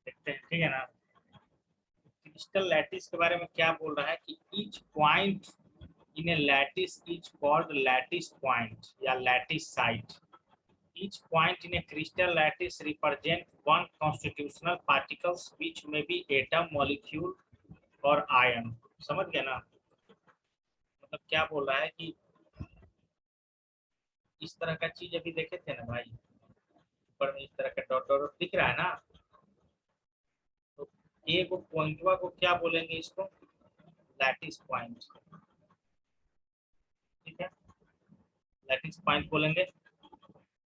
देखते हैं, ठीक है ना। क्रिस्टल लैटिस के बारे में क्या बोल रहा है कि each point in a lattice is called lattice point या lattice site. Each point in a crystal lattice represent one constitutional particles which may be atom, molecule और आयन। समझ गए ना। मतलब क्या बोल रहा है कि इस तरह का चीज अभी देखे थे ना भाई, ऊपर में इस तरह का डॉट डॉट दिख रहा है ना, तो एक पॉइंटवा को क्या बोलेंगे, इसको लैटिस पॉइंट। ठीक है, लैटिस पॉइंट बोलेंगे।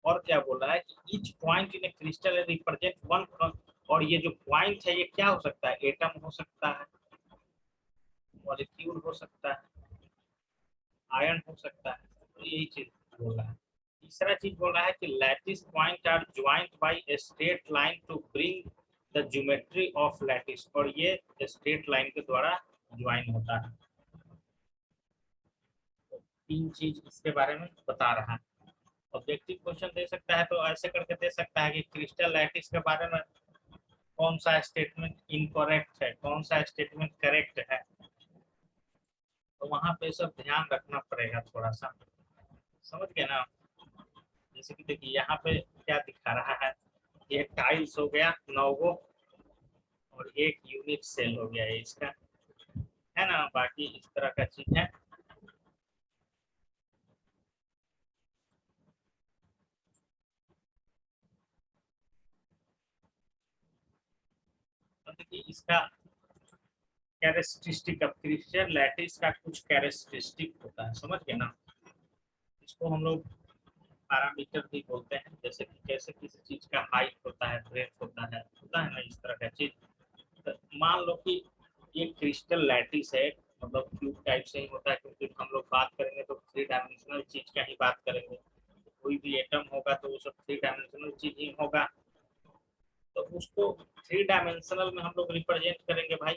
और क्या बोल रहा है कि each point in a crystal represent one, और ये जो पॉइंट है ये क्या हो सकता है, एटम हो सकता है, मॉलिक्यूल हो सकता है, आयन हो सकता है। तो यही चीज बोल रहा है। तीसरा चीज बोल रहा है कि lattice point are joint by a straight line to bring the geometry of lattice, और ये स्ट्रेट लाइन के द्वारा ज्वाइन होता है। तो तीन चीज इसके बारे में बता रहा है। ऑब्जेक्टिव क्वेश्चन दे सकता है तो ऐसे करके दे सकता है कि क्रिस्टल लैटिस के बारे में कौन सा स्टेटमेंट इनकरेक्ट है, कौन सा स्टेटमेंट करेक्ट है। तो वहां पे सब ध्यान रखना पड़ेगा थोड़ा सा, समझ गए ना। जैसे कि देखिए यहाँ पे क्या दिखा रहा है, ये टाइल्स हो गया 9 गो, और एक यूनिट सेल हो गया है इसका, है ना। बाकी इस तरह का चीज है। तो देखिए इसका कैरेक्टरिस्टिक, अब क्रिस्टल लैटिस का कुछ कैरेक्टरिस्टिक होता है, समझ गए ना। इसको हम लोग पैरामीटर भी बोलते हैं, जैसे कि कैसे किसी चीज का हाइट होता है, ब्रेथ होता है ना, इस तरह का चीज। तो मान लो कि ये क्रिस्टल लैटिस है, मतलब क्यूब टाइप से ही होता है, क्योंकि हम लोग बात करेंगे तो थ्री डायमेंशनल चीज का ही बात करेंगे। कोई भी एटम होगा तो वो सब थ्री डायमेंशनल चीज ही होगा। तो उसको थ्री डायमेंशनल में हम लोग रिप्रेजेंट करेंगे भाई।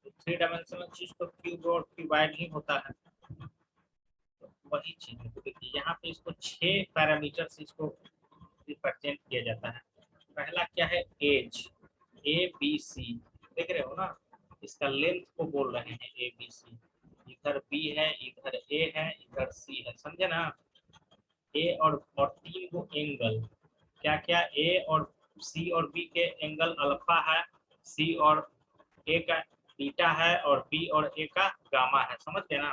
तो थ्री डायमेंशनल चीज तो क्यूब और क्यूबाइड ही होता है। तो वही चीज है। तो देखिए यहाँ पे इसको 6 पैरामीटर से इसको रिप्रेजेंट किया जाता है। पहला क्या है, एज, ABC, देख रहे हो ना। इसका लेंथ को बोल रहे हैं ABC। इधर B है, इधर A है, इधर C है, समझे ना। ए और 3 गो एंगल, क्या क्या, ए और सी और बी के एंगल अल्फा है, सी और ए का बीटा है, और बी और ए का गामा है, समझ गए ना।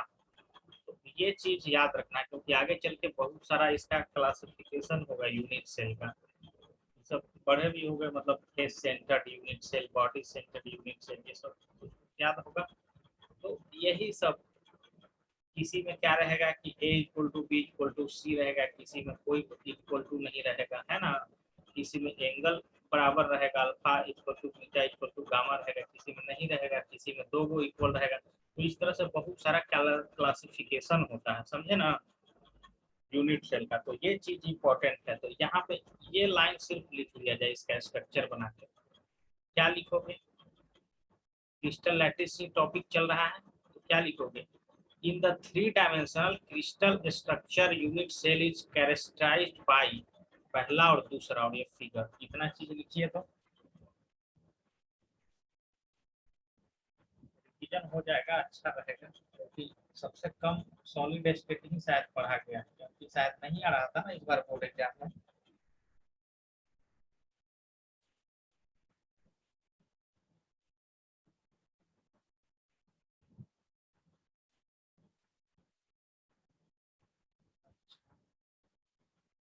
तो ये चीज याद रखना, क्योंकि आगे चल के बहुत सारा इसका क्लासिफिकेशन होगा यूनिट सेल का। सब बड़े भी हो गए, मतलब face centred unit cell, body centred unit cell, ये सब याद होगा। तो यही सब, किसी में क्या रहेगा कि A equal to b equal to c रहेगा, किसी में कोई इक्वल टू नहीं रहेगा, है ना। किसी में एंगल बराबर रहेगा, alpha equal to beta equal to gamma रहेगा, किसी में नहीं रहेगा, किसी में 2 गो इक्वल रहेगा। तो इस तरह से बहुत सारा क्लासिफिकेशन होता है, समझे ना, यूनिट सेल का। तो ये चीज इंपॉर्टेंट है। तो यहाँ पे ये लाइन सिर्फ लिख लिया जाए इसका स्ट्रक्चर बना के। क्या लिखोगे, क्रिस्टल लैटिस टॉपिक चल रहा है, तो क्या लिखोगे, in the three-dimensional crystal structure unit cell is characterized by, पहला और दूसरा और ये फिगर, इतना चीज लिखिए तो रिवीजन हो जाएगा, अच्छा रहेगा। क्योंकि सबसे कम सॉलिड स्टेट ही शायद पढ़ा गया, क्योंकि शायद नहीं आ रहा था ना इस बार बोर्ड एग्जाम में।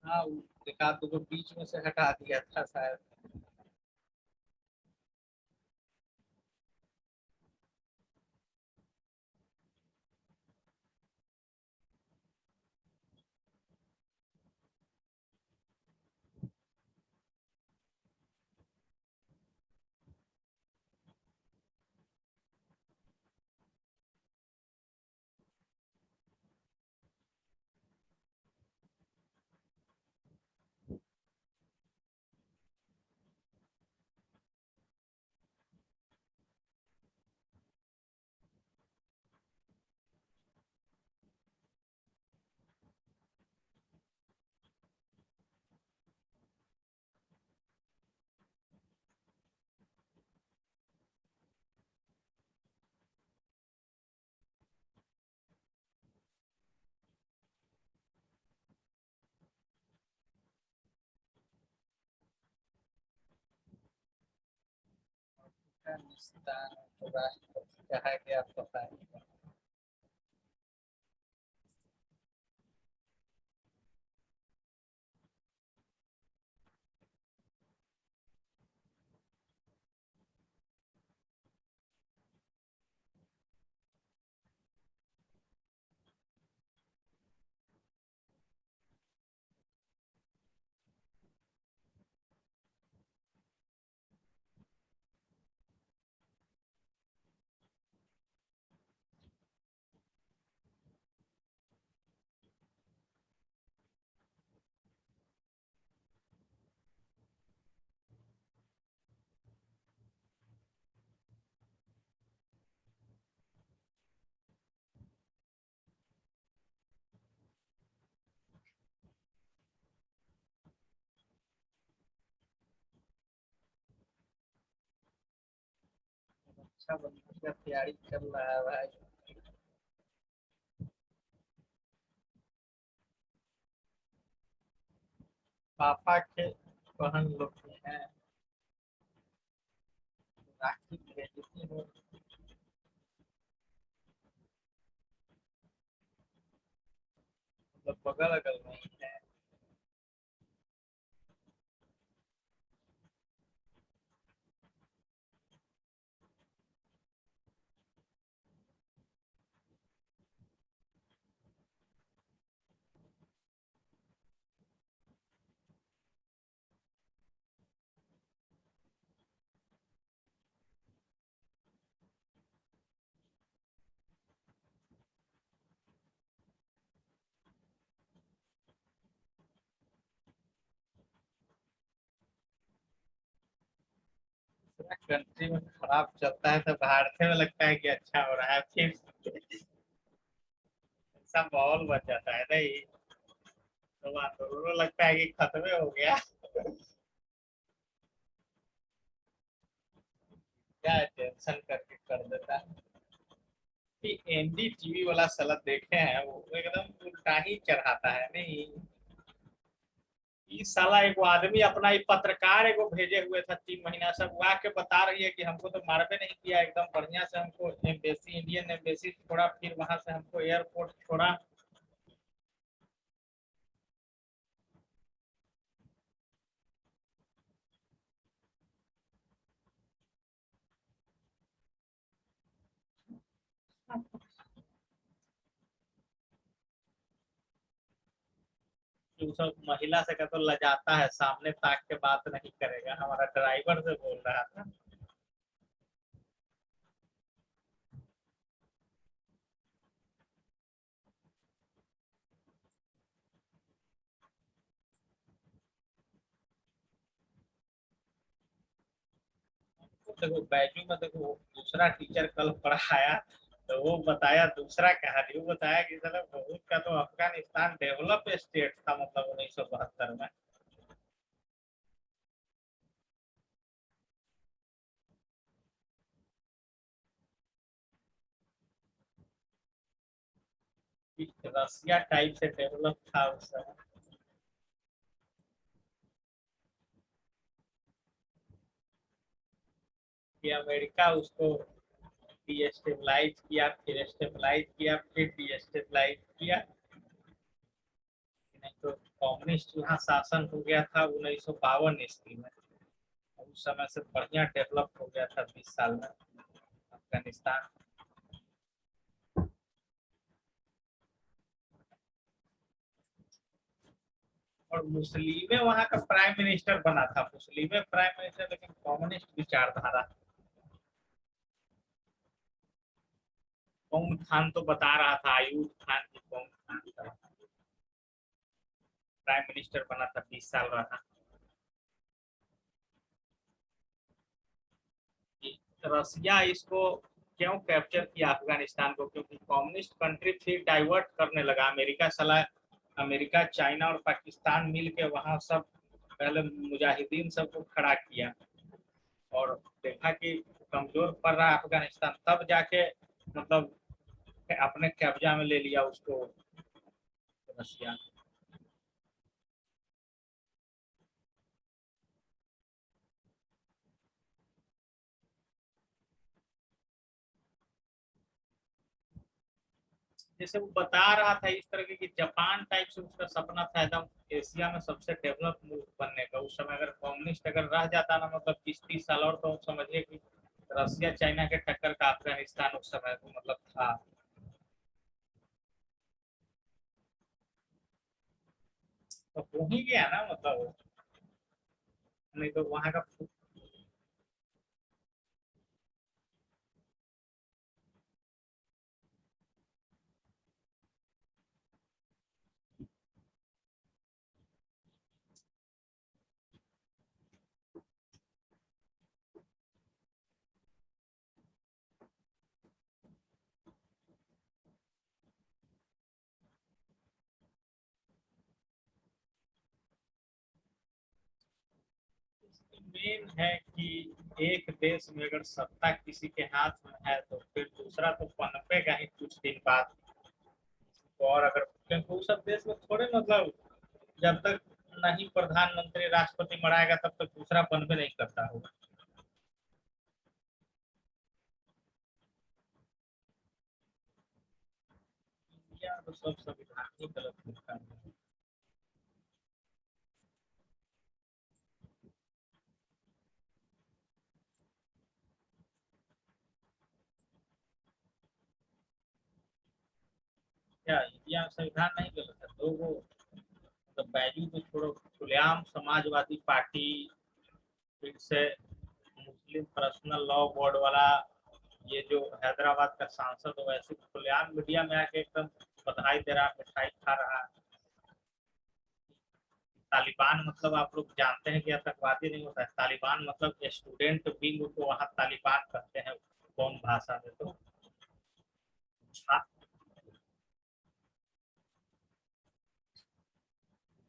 हाँ, एक आध दो बीच में से हटा दिया था शायद। अफगानिस्तान तो राष्ट्रपति कहा गया पता नहीं। अच्छा बनने का तैयारी चल रहा है भाई। पापा के बहन लोग के हैं, राखी भेजती हो। मतलब बगल अगल में ही है। पूरा कंट्री में खराब चलता है तो भारतीय में लगता है कि अच्छा हो रहा है, फिर ऐसा माहौल बन जाता है नहीं, तो बात तो लगता है कि खत्म हो गया। क्या टेंशन करके कर देता है। एनडीटीवी वाला साला देखे हैं, वो एकदम उल्टा ही चढ़ाता है नहीं। इस साला एगो आदमी अपना ही पत्रकार एगो भेजे हुए था 3 महीना से, वो आके बता रही है कि हमको तो मारबे नहीं किया, एकदम बढ़िया से हमको एम्बेसी, इंडियन एम्बेसी छोड़ा, फिर वहां से हमको एयरपोर्ट छोड़ा। सब महिला से का तो लजाता है, सामने ताक के बात नहीं करेगा, हमारा ड्राइवर से बोल रहा था। तो देखो बैजू में देखो, दूसरा टीचर कल पढ़ाया, तो वो बताया दूसरा कहानी, वो बताया कि साला बहुत का तो अफगानिस्तान डेवलप स्टेट था, मतलब 1972 में। रसिया टाइप से डेवलप था उस समय। कि अमेरिका उसको डिस्टेबलाइज किया, फिर स्टेबलाइज किया, फिर डिस्टेबलाइज किया। नहीं तो कम्युनिस्ट यहाँ शासन हो गया था 1952 ईस्वी में, उस समय से बढ़िया डेवलप हो गया था 20 साल में अफगानिस्तान। और मुस्लिमे वहाँ का प्राइम मिनिस्टर बना था, मुस्लिमे प्राइम मिनिस्टर, लेकिन कम्युनिस्ट विचारधारा। कौम खान तो बता रहा था, आयूब खान की कौम खान का प्राइम मिनिस्टर बना था, 20 साल रहा। रसिया इसको क्यों कैप्चर किया अफगानिस्तान को, क्योंकि कम्युनिस्ट कंट्री फिर डाइवर्ट करने लगा, अमेरिका सलाह, अमेरिका चाइना और पाकिस्तान मिल के वहां सब पहले मुजाहिदीन सबको खड़ा किया, और देखा कि कमजोर पड़ रहा है अफगानिस्तान, तब जाके मतलब अपने कब्जा में ले लिया उसको रसिया। जैसे वो बता रहा था इस तरह के कि जापान टाइप से उसका सपना था एकदम एशिया में सबसे डेवलप मुल्क बनने का। उस समय अगर कम्युनिस्ट अगर रह जाता ना, मतलब 30-30 साल और, तो समझिए कि रसिया चाइना के टक्कर का अफगानिस्तान उस समय तो मतलब था। तो हो ही गया ना, मतलब नहीं तो वहां का। मेन है कि एक देश में अगर सत्ता किसी के हाथ में है तो फिर दूसरा तो पनपेगा ही कुछ दिन बाद। और अगर क्योंकि उस सब देश में थोड़े मतलब जब तक नहीं प्रधानमंत्री राष्ट्रपति मराएगा तब तक दूसरा पनपे नहीं करता होगा। इंडिया तो सब संविधान ही गलत लिखा है। क्या इंडिया में संविधान नहीं गलत है? लोगों तो बैजू तो छोड़ो, खुलेआम समाजवादी पार्टी, फिर से मुस्लिम पर्सनल लॉ बोर्ड वाला, ये जो हैदराबाद का सांसद हो, वैसे खुलेआम मीडिया में आके एकदम बधाई दे रहा, मिठाई खा रहा। तालिबान मतलब आप लोग जानते हैं कि आतंकवादी नहीं होता है। तालिबान मतलब स्टूडेंट विंग को वहाँ तालिबान कहते हैं कौन भाषा में तो। छा,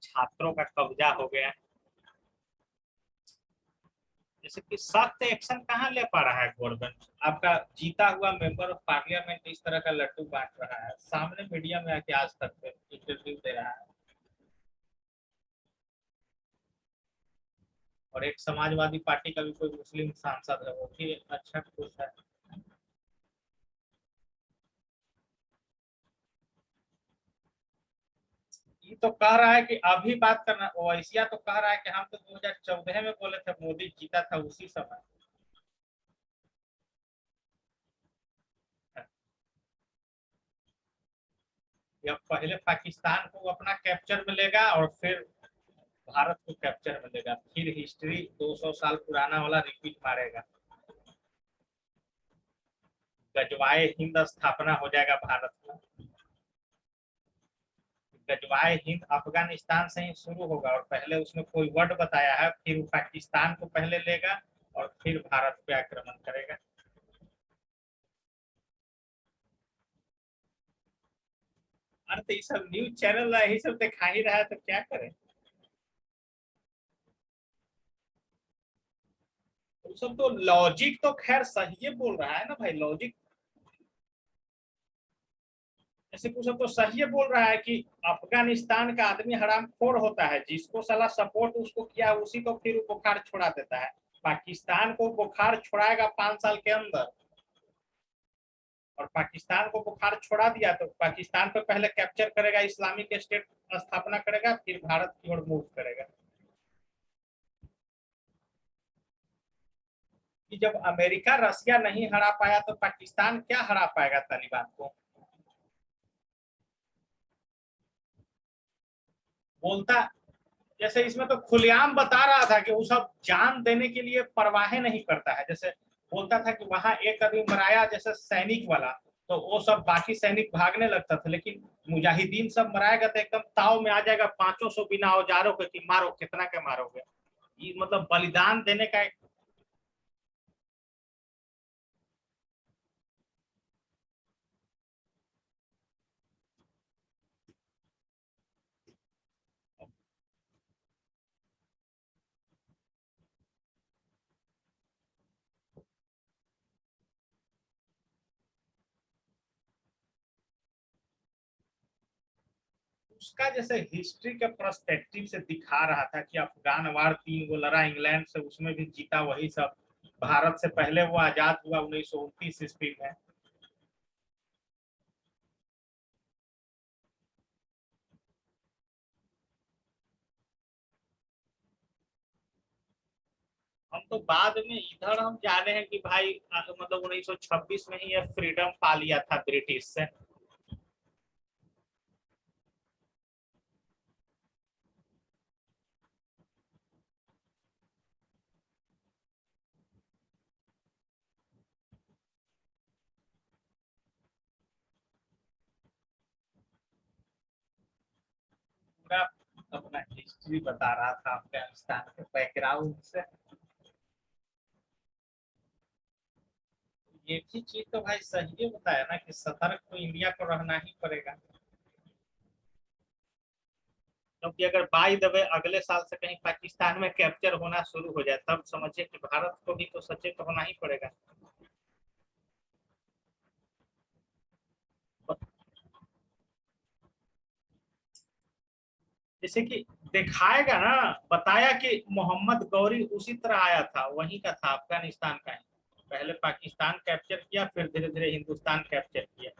छात्रों का कब्जा हो गया। जैसे कि सख्त एक्शन कहाँ ले पा रहा है गवर्नमेंट? आपका जीता हुआ मेंबर ऑफ पार्लियामेंट इस तरह का लड्डू बांट रहा है सामने मीडिया में आके, आज तक इंटरव्यू दे रहा है। और एक समाजवादी पार्टी का भी कोई मुस्लिम सांसद है, वो भी अच्छा खुश है। ये तो कह रहा है कि अभी बात करना, ओवैसिया तो कह रहा है कि हम तो 2014 में बोले थे मोदी जीता था उसी समय। या पहले पाकिस्तान को अपना कैप्चर में लेगा और फिर भारत को कैप्चर में लेगा, फिर हिस्ट्री 200 साल पुराना वाला रिपीट मारेगा। गजवाए हिंद स्थापना हो जाएगा भारत का। गजवाए हिंद अफगानिस्तान से ही शुरू होगा और पहले उसमें कोई वर्ड बताया है, फिर वो पाकिस्तान को पहले लेगा और फिर भारत पे आक्रमण करेगा। अरे तो ये सब न्यूज चैनल यही सब दिखा ही रहा है तो क्या करें। वो सब तो लॉजिक तो खैर सही बोल रहा है ना भाई, लॉजिक जैसे कुछ सब तो सही बोल रहा है कि अफगानिस्तान का आदमी हरामखोर होता है, जिसको साला सपोर्ट उसको किया उसी को फिर बुखार छोड़ा देता है। पाकिस्तान को बुखार छुड़ाएगा 5 साल के अंदर, और पाकिस्तान को बुखार छोड़ा दिया तो पाकिस्तान पे पहले कैप्चर करेगा, इस्लामिक स्टेट स्थापना करेगा, फिर भारत की ओर मूव करेगा। कि जब अमेरिका रसिया नहीं हरा पाया तो पाकिस्तान क्या हरा पाएगा तालिबान को? बोलता, जैसे इसमें तो खुलेआम बता रहा था कि वो सब जान देने के लिए परवाह नहीं करता है। जैसे बोलता था कि वहां एक आदमी मराया जैसे सैनिक वाला, तो वो सब बाकी सैनिक भागने लगता था, लेकिन मुजाहिदीन सब मराएगा तो एकदम ताव में आ जाएगा 500 बिना औजारों के कि मारो, कितना के मारोगे। ये मतलब बलिदान देने का एक। उसका जैसे हिस्ट्री के पर्सपेक्टिव से दिखा रहा था कि अफगान वार 3 गो लड़ा इंग्लैंड से, उसमें भी जीता वही सब। भारत से पहले वो आजाद हुआ 1929 ईस्वी में। तो बाद में इधर हम जाने हैं कि भाई मतलब 1926 में ही ये फ्रीडम पा लिया था ब्रिटिश से। पूरा अपना हिस्ट्री बता रहा था अफगानिस्तान के बैकग्राउंड से। ये भी चीज तो भाई सही है बताया ना कि सतर्क तो इंडिया को रहना ही पड़ेगा, क्योंकि अगर बाय द वे अगले साल से कहीं पाकिस्तान में कैप्चर होना शुरू हो जाए तब समझिए कि भारत को भी तो सचेत होना ही पड़ेगा। जैसे कि दिखाएगा ना, बताया कि मोहम्मद गौरी उसी तरह आया था, वहीं का था, अफगानिस्तान का ही। पहले पाकिस्तान कैप्चर किया, फिर धीरे धीरे हिंदुस्तान कैप्चर किया।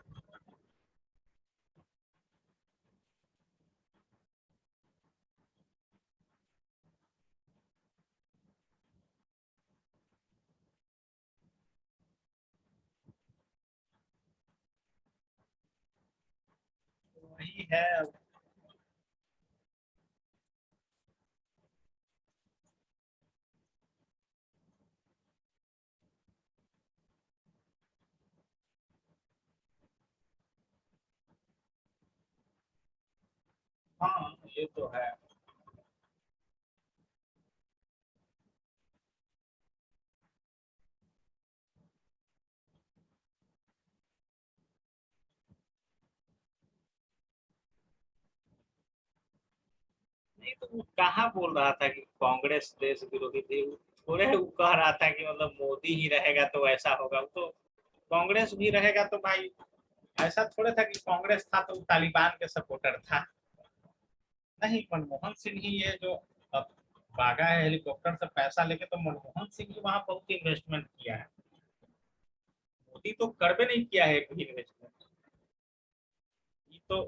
तो वही है अब। हाँ ये तो है। नहीं तो वो कहाँ बोल रहा था कि कांग्रेस देश विरोधी थी, वो थोड़े वो कह रहा था कि मतलब मोदी ही रहेगा तो ऐसा होगा। वो तो कांग्रेस भी रहेगा तो भाई ऐसा थोड़ा था कि कांग्रेस था तो तालिबान के सपोर्टर था। नहीं, मनमोहन सिंह ही ये जो अब भागा है हेलीकॉप्टर से पैसा लेके, तो मनमोहन सिंह ही वहां बहुत इन्वेस्टमेंट किया है। मोदी तो करबे नहीं किया है एक भी इन्वेस्टमेंट। ये तो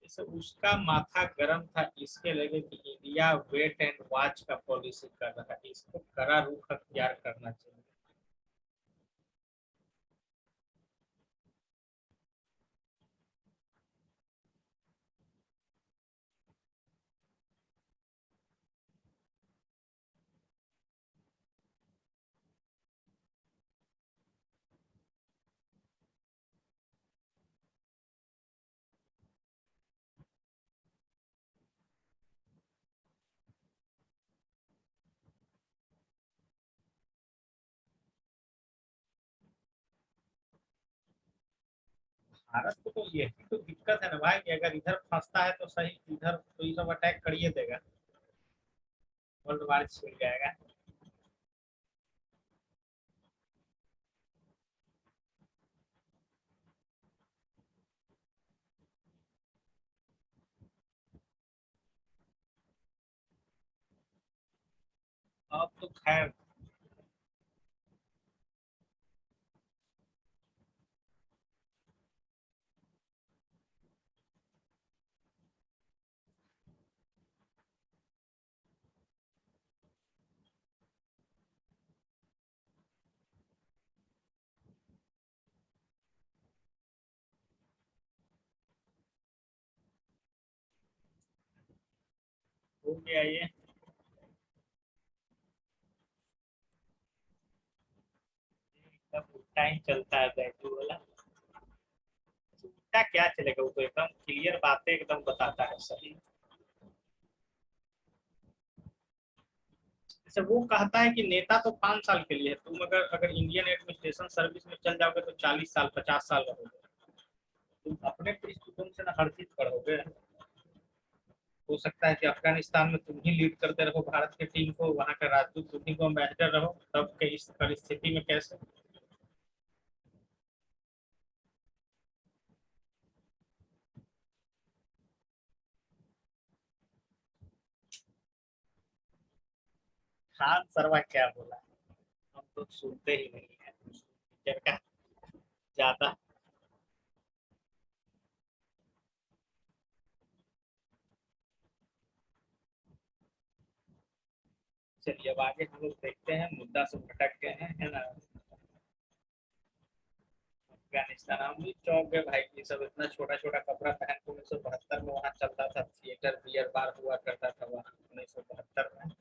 जैसे उसका माथा गर्म था इसके लगे कि इंडिया वेट एंड वॉच का पॉलिसी कर रहा है, इसको कड़ा रुख अख्तियार करना चाहिए। भारत को तो यही तो दिक्कत है ना भाई कि अगर इधर फंसता है तो सही, इधर तो ये सब अटैक करिए देगा, वर्ल्ड वार छिड़ जाएगा। अब तो खैर हो गया ये। सब उल्टा ही चलता है बैटू वाला। उल्टा क्या चलेगा, वो तो एकदम क्लियर बातें एकदम बताता है सही। जैसे वो कहता है कि नेता तो 5 साल के लिए है, तुम अगर अगर इंडियन एडमिनिस्ट्रेशन सर्विस में चल जाओगे तो 40 साल 50 साल रहोगे। तुम अपने दृष्टिकोण से ना हर चीज पढ़ोगे। हो सकता है कि अफगानिस्तान में तुम ही लीड करते रहो भारत की टीम को, वहां का राजदूत तुम ही को एम्बेसडर रहो, तब के इस परिस्थिति में कैसे। खान सरवा क्या बोला, हम तो सुनते ही नहीं है टीचर का ज्यादा। चलिए अब आगे हम लोग देखते हैं, मुद्दा से भटक गए हैं, है ना। अफगानिस्तान, हम भी चौंक गए भाई, ये सब इतना छोटा छोटा कपड़ा पहन के 1972 में वहाँ चलता था, थिएटर बियर बार हुआ करता था वहाँ 1972 में।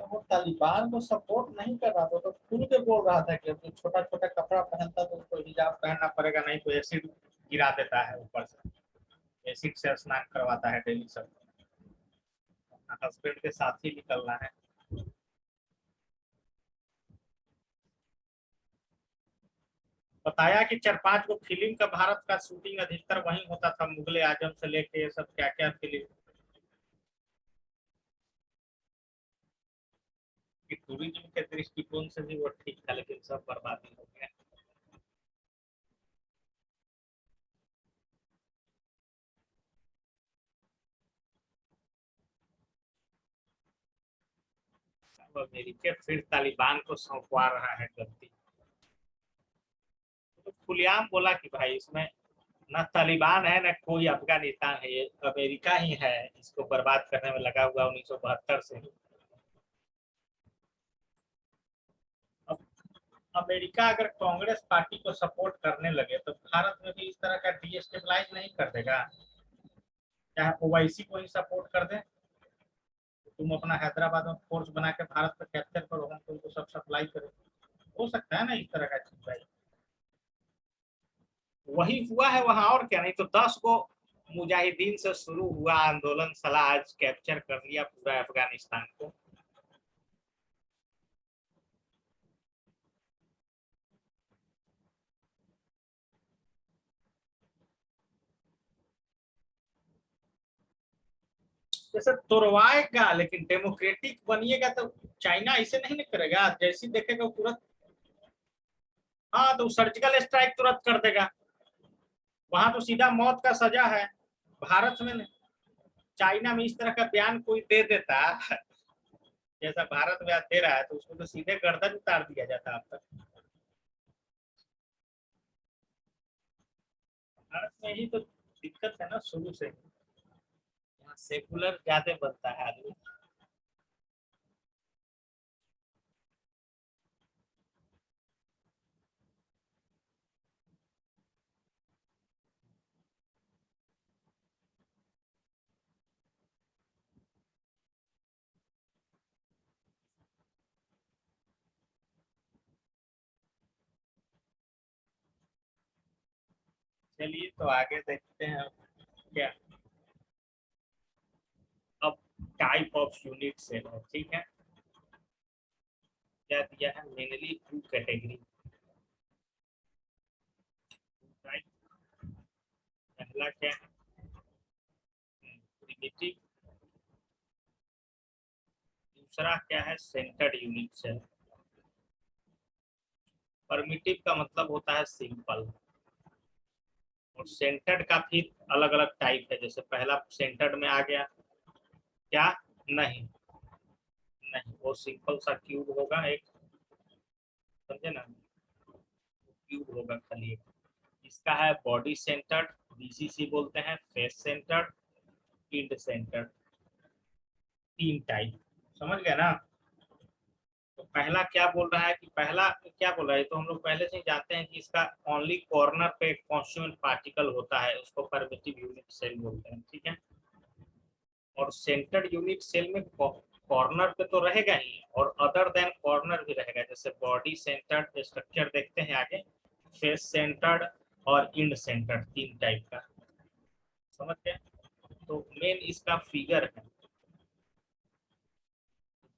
तो वो तालिबान को सपोर्ट नहीं कर रहा था, तो खुल के बोल रहा था कि अब जो छोटा छोटा कपड़ा पहनता तो उसको हिजाब पहनना पड़ेगा, नहीं तो एसिड गिरा देता है ऊपर से, एसिड से स्नान करवाता है डेली सब। अपना हस्बैंड के साथ ही निकलना है। बताया कि 4-5 गो फिल्म का भारत का शूटिंग अधिकतर वहीं होता था, मुगले आजम से लेके ये सब क्या क्या फिल्म की टूरिज्म के दृष्टिकोण से भी वो ठीक था, लेकिन सब बर्बादी हो गया। अब अमेरिका फिर तालिबान को सौंपवा रहा है गलती। तो खुलेआम बोला कि भाई इसमें ना तालिबान है ना कोई अफगानिस्तान है, ये अमेरिका ही है, इसको बर्बाद करने में लगा हुआ 1972 से। अब अमेरिका अगर कांग्रेस पार्टी को सपोर्ट करने लगे तो भारत में भी इस तरह का डीस्टेबलाइज नहीं कर देगा, चाहे ओवैसी को ही सपोर्ट कर दे। तो तुम अपना हैदराबाद में फोर्स बना के भारत पर कैप्चर करो, हम तुमको सब सप्लाई करें। हो सकता है ना इस तरह का चीज भाई। वही हुआ है वहां, और क्या, नहीं तो 10 गो मुजाहिदीन से शुरू हुआ आंदोलन, साला आज कैप्चर कर लिया पूरा अफगानिस्तान को। जैसे तोड़वाएगा, लेकिन डेमोक्रेटिक बनिएगा तो चाइना ऐसे नहीं ना करेगा, जैसी देखेगा तुरंत। हाँ तो सर्जिकल स्ट्राइक तुरंत कर देगा, वहां तो सीधा मौत का सजा है। भारत में नहीं। चाइना में इस तरह का बयान कोई दे देता जैसा भारत में आज दे रहा है, तो उसको तो सीधे गर्दन उतार दिया जाता अब तक। भारत में ही तो दिक्कत है ना शुरू से, यहाँ सेकुलर ज्यादा बनता है आदमी। चलिए तो आगे देखते हैं क्या। अब टाइप ऑफ यूनिट सेल है, ठीक है। क्या दिया है, मेनली 2 कैटेगरी टाइप। पहला क्या है, प्रिमिटिव। दूसरा क्या है, सेंटर्ड यूनिट सेल। परमिटिव का मतलब होता है सिंपल, और सेंटर्ड का फिर अलग अलग टाइप है, जैसे पहला सेंटर्ड में आ गया क्या, नहीं, नहीं वो सिंपल सा क्यूब होगा एक, समझे ना, क्यूब होगा खाली एक। इसका है बॉडी सेंटर्ड, बीसीसी बोलते हैं, face centred, end centred, 3 type. समझ गया ना। तो पहला क्या बोल रहा है कि पहला क्या बोल रहा है, तो हम लोग पहले से ही जानते हैं कि इसका ओनली कॉर्नर पे एक कॉन्स्टिट्यूएंट पार्टिकल होता है, उसको परमिटिव यूनिट सेल बोलते हैं, ठीक है। और सेंटर्ड यूनिट सेल में कॉर्नर पे तो रहेगा ही, और अदर देन कॉर्नर भी रहेगा, जैसे बॉडी सेंटर्ड स्ट्रक्चर देखते हैं आगे, फेस सेंटर्ड और इंड सेंटर्ड, 3 टाइप का। समझ गए। तो मेन इसका फिगर है,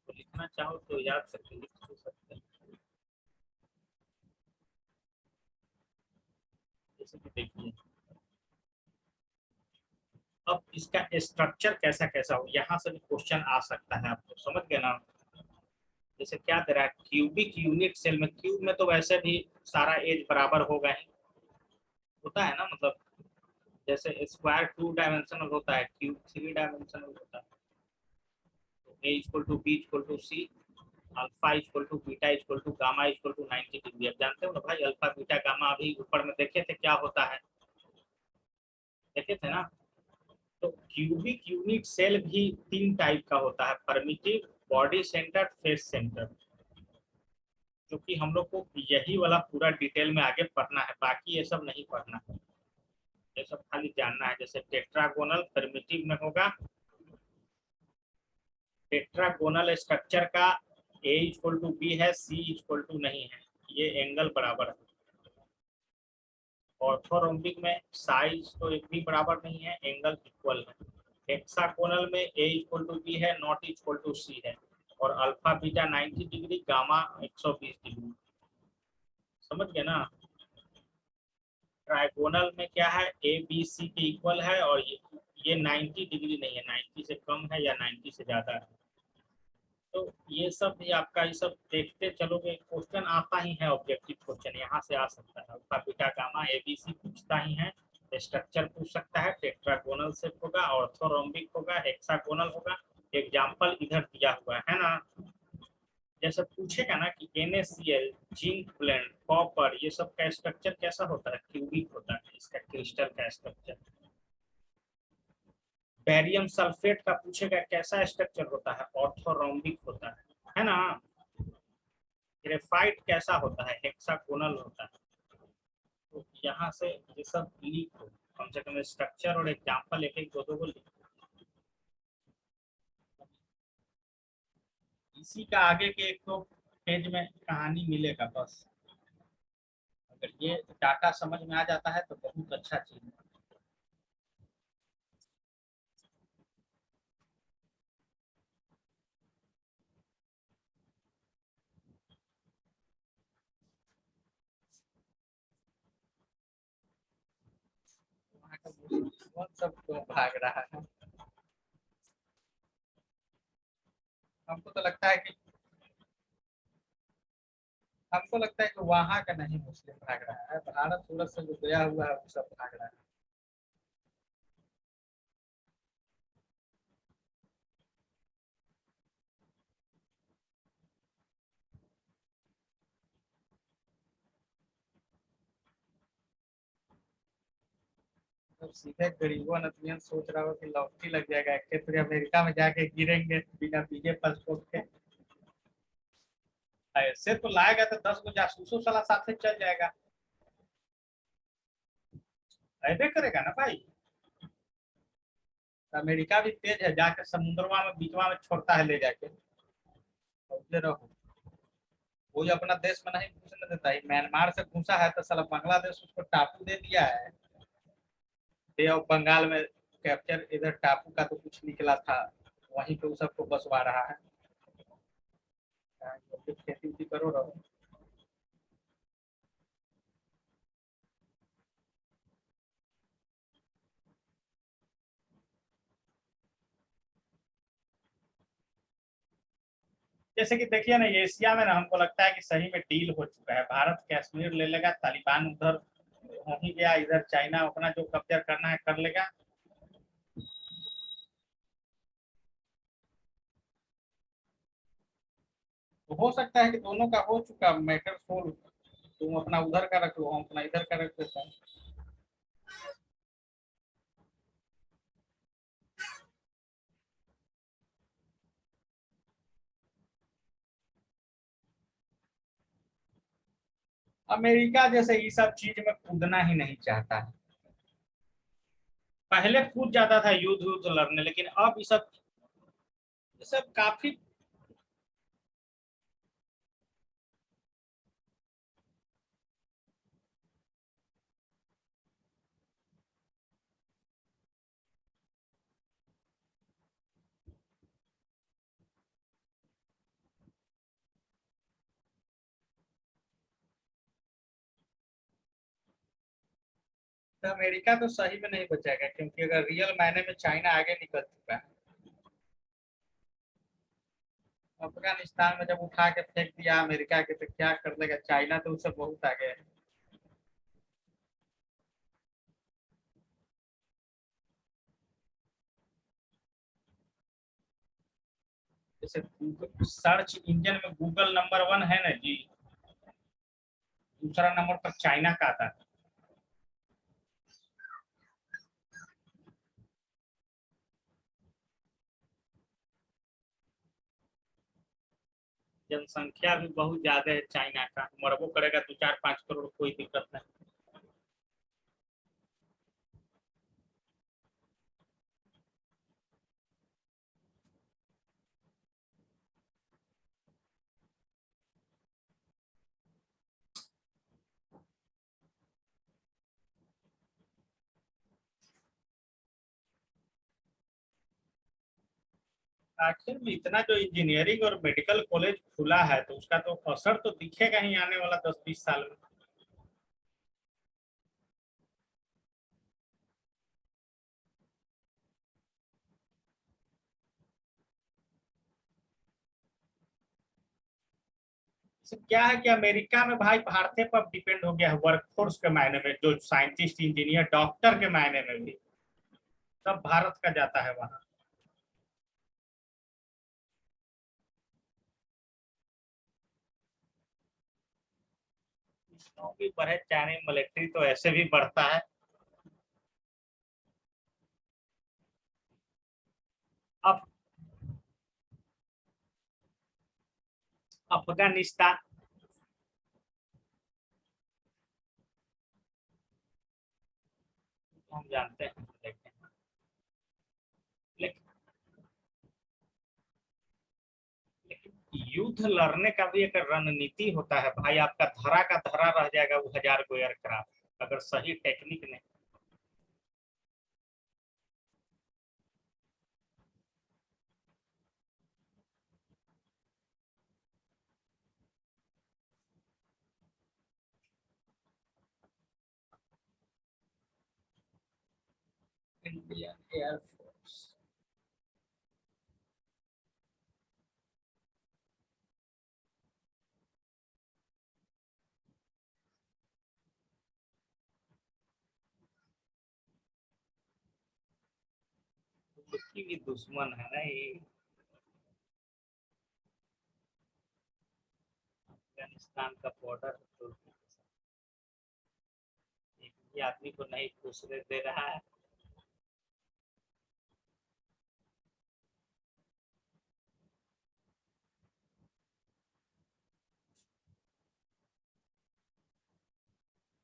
तो लिखना चाहो तो याद करके लिख सकते हैं। जैसे कि देखिए अब इसका स्ट्रक्चर कैसा कैसा हो, यहाँ से भी क्वेश्चन आ सकता है, आपको समझ गए ना। जैसे क्या दे रहा है, क्यूबिक यूनिट सेल में, क्यूब में तो वैसे भी सारा एज बराबर होगा ही, होता है ना, मतलब जैसे स्क्वायर 2 डायमेंशनल होता है, क्यूब 3 डायमेंशनल होता है। तो a equal to b equal to c, alpha equal to beta equal to gamma equal to 90 degree. अब जानते हो ना भाई, अल्फा बीटा गामा अभी ऊपर में देखे थे क्या होता है, देखे थे ना। तो क्यूबिक यूनिट सेल भी 3 टाइप का होता है, primitive, body centred, face centred. क्योंकि हम लोग को यही वाला पूरा डिटेल में आगे पढ़ना है, बाकी ये सब नहीं पढ़ना है, ये सब खाली जानना है। जैसे टेट्रागोनल परमिटिव में होगा, टेट्रागोनल स्ट्रक्चर का ए इक्वल टू बी है, सी इक्वल टू नहीं है, ये एंगल बराबर है। ऑर्थोरोम्बिक में साइज तो एक भी बराबर नहीं है, एंगल इक्वल है। हेक्सागोनल में ए इक्वल टू बी है, नॉट इक्वल टू सी है, और alpha beta 90 degree, gamma 120 degree. समझ गए ना। ट्राइगोनल में क्या है, ए बी सी के इक्वल है, और ये 90 डिग्री नहीं है, 90 से कम है या 90 से ज्यादा है। तो ये सब भी आपका, ये सब देखते चलोगे, क्वेश्चन आता ही है, ऑब्जेक्टिव क्वेश्चन यहाँ से आ सकता है। अल्फा बीटा गामा एबीसी पूछता ही है, स्ट्रक्चर पूछ सकता है, टेट्रागोनल शेप होगा, ऑर्थोरोम्बिक होगा, हेक्सागोनल होगा। एग्जाम्पल इधर दिया हुआ है ना। जैसे पूछेगा ना कि NaCl, जिंक ब्लेंड, कॉपर, ये सब का स्ट्रक्चर कैसा होता है, क्यूबिक होता है, इसका क्रिस्टल का स्ट्रक्चर। बैरियम सल्फेट का पूछेगा कैसा स्ट्रक्चर होता है, ऑर्थोरोम्बिक होता है ना। ग्रेफाइट कैसा होता है, हेक्सागोनल होता है। तो यहाँ से ये सब लिख हो, कम से कम स्ट्रक्चर और एग्जाम्पल एक एक दो दो को लिख। इसी का आगे के एक तो पेज में कहानी मिलेगा बस। अगर ये डाटा समझ में आ जाता है तो बहुत अच्छा चीज है। वहाँ का कौन सब क्यों भाग रहा है, हमको तो लगता है कि, हमको लगता है कि वहाँ का नहीं मुस्लिम भाग रहा है, भारत सूरत से जो गया हुआ है वो सब भाग रहा है। तो सीधे गरीबों नतनियन सोच रहा हो कि लॉटरी लग जाएगा, एक फिर अमेरिका में जाके गिरेंगे बिना वीजे पासपोर्ट के। ऐसे तो लाएगा तो 10 गो जासूसों साला साथ चल जाएगा, ऐसे करेगा ना भाई। अमेरिका भी तेज है, जाके समुद्रवा में बीचवा में छोड़ता है ले जाके, समझे रहो। कोई अपना देश में नहीं घुसने देता है, म्यांमार से घुसा है तो साला बांग्लादेश उसको टापू दे दिया है। बे ऑफ बंगाल में कैप्चर, इधर टापू का तो कुछ निकला था, वहीं पे उस सबको बसवा रहा है। खेती उती करो रहो। जैसे कि देखिए ना, एशिया में ना हमको लगता है कि सही में डील हो चुका है, भारत कश्मीर ले लेगा, तालिबान उधर हो ही गया, इधर चाइना अपना जो कब्जा करना है कर लेगा। तो हो सकता है कि दोनों का हो चुका मैटर सोल्व, तुम अपना उधर का रख लो, हम अपना इधर का रख देते हैं। अमेरिका जैसे ये सब चीज में कूदना ही नहीं चाहता है। पहले कूद जाता था युद्ध युद्ध लड़ने, लेकिन अब ये सब काफी। तो अमेरिका तो सही में नहीं बचेगा, क्योंकि अगर रियल मायने में चाइना आगे निकल चुका है। अफगानिस्तान में जब उठा के फेंक दिया अमेरिका के, तो क्या कर लेगा चाइना, तो उससे बहुत आगे है। जैसे गूगल सर्च इंजन में गूगल नंबर 1 है ना जी, दूसरा नंबर पर चाइना का आता है। जनसंख्या भी बहुत ज्यादा है चाइना का, मरबो करेगा 2-4-5 करोड़, कोई दिक्कत नहीं। आखिर में इतना जो इंजीनियरिंग और मेडिकल कॉलेज खुला है, तो उसका तो असर तो दिखेगा ही आने वाला 10-20 साल में। तो क्या है कि अमेरिका में भाई भारतीय पर डिपेंड हो गया है, वर्कफोर्स के मायने में, जो साइंटिस्ट इंजीनियर डॉक्टर के मायने में भी सब भारत का जाता है वहाँ। भी बढ़े चाहे मिलिट्री तो ऐसे भी बढ़ता है। अब अफगानिस्तान, हम जानते हैं, लेकिन लेकिन युद्ध लड़ने का भी एक रणनीति होता है भाई, आपका धरा का धरा रह जाएगा वो 1000 गो एयरक्राफ्ट, अगर सही टेक्निक नहीं। इंडियन एयरफोर्स, उसकी भी दुश्मन है ना ये, अफगानिस्तान का बॉर्डर तो एक भी आदमी को नहीं घुसने दे रहा है।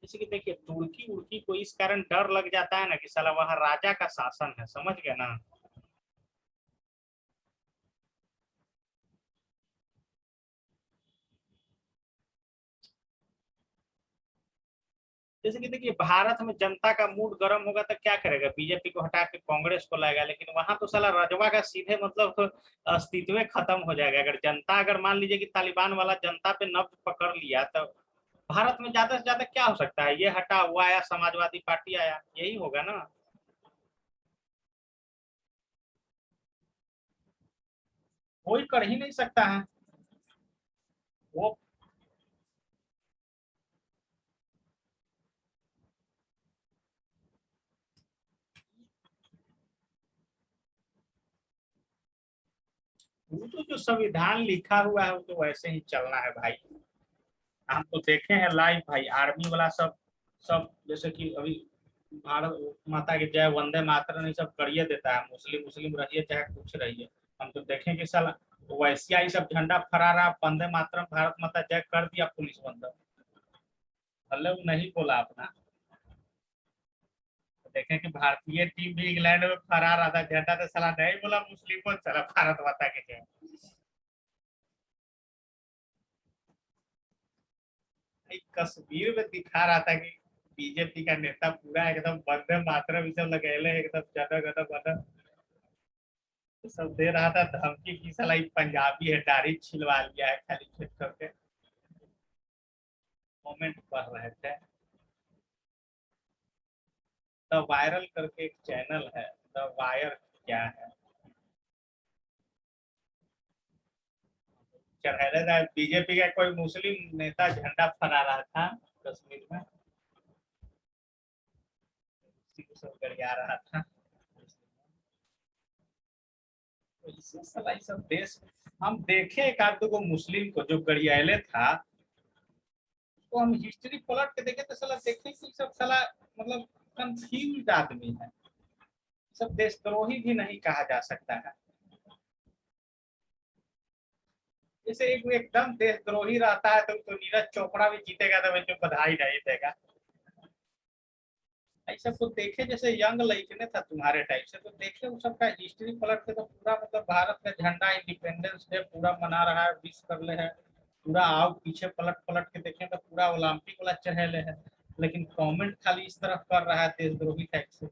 जैसे कि देखिए तुर्की उर्की को इस कारण डर लग जाता है ना कि साला वहां राजा का शासन है, समझ गए ना। जैसे कि देखिए भारत में जनता का मूड गर्म होगा तो क्या करेगा, बीजेपी को हटा के कांग्रेस को लाएगा, लेकिन वहां तो साला रजवा का सीधे मतलब अस्तित्व खत्म हो जाएगा। अगर जनता, अगर मान लीजिए कि तालिबान वाला जनता पे नब्ज पकड़ लिया, तो भारत में ज्यादा से ज्यादा क्या हो सकता है, ये हटा हुआ आया, समाजवादी पार्टी आया, यही होगा ना। कोई कर ही नहीं सकता है वो। वो तो जो संविधान लिखा हुआ है वो तो वैसे ही चलना है भाई। हम तो देखे हैं लाइव भाई, आर्मी वाला सब सब जैसे कि अभी भारत माता की जय, वंदे मातरम, ये सब करिए देता है, मुस्लिम मुस्लिम रहिए चाहे कुछ रहिए। हम तो देखें कि साला वैसिया ही सब झंडा फहरा रहा, वंदे मातरम भारत माता जय कर दिया पुलिस बंदर, मतलब नहीं बोला अपना। तो देखें कि भारतीय टीम भी इंग्लैंड में फहरा रहा था झंडा, तो साला नहीं बोला मुस्लिमों चला भारत माता के जय। एक कश्मीर में दिखा रहा था कि बीजेपी का नेता पूरा एकदम वंदे मातरम ये सब लगेले एकदम जन गण मन सब दे रहा था धमकी की, साला ये पंजाबी है, दाढ़ी छिलवा लिया है खाली छेद करके, मोमेंट पढ़ रहे थे। द वायरल करके एक चैनल है, द वायर क्या है, चढ़ाया था बीजेपी का कोई मुस्लिम नेता झंडा फहरा रहा था कश्मीर में, उसी को सब गरिया रहा था। तो इससे साला ये सब देश, हम देखे एक आध को मुस्लिम को जो गरियाले था, तो हम हिस्ट्री पलट के देखे तो साला देखे कि सब साला मतलब कंफ्यूज आदमी है, सब देशद्रोही भी नहीं कहा जा सकता है। जैसे एक एकदम देशद्रोही रहता है तो नीरज चोपड़ा भी जीतेगा तो जो बधाई नहीं देगा। ऐसा कुछ देखे जैसे यंग लड़के था तुम्हारे टाइप से, तो देखे उस सबका हिस्ट्री पलट के तो पूरा मतलब भारत का झंडा इंडिपेंडेंस डे पूरा मना रहा है, विश कर ले है पूरा, आओ पीछे पलट पलट के देखें तो पूरा ओलंपिक वाला चहले है, लेकिन कमेंट खाली इस तरफ कर रहा है देशद्रोही टाइप से।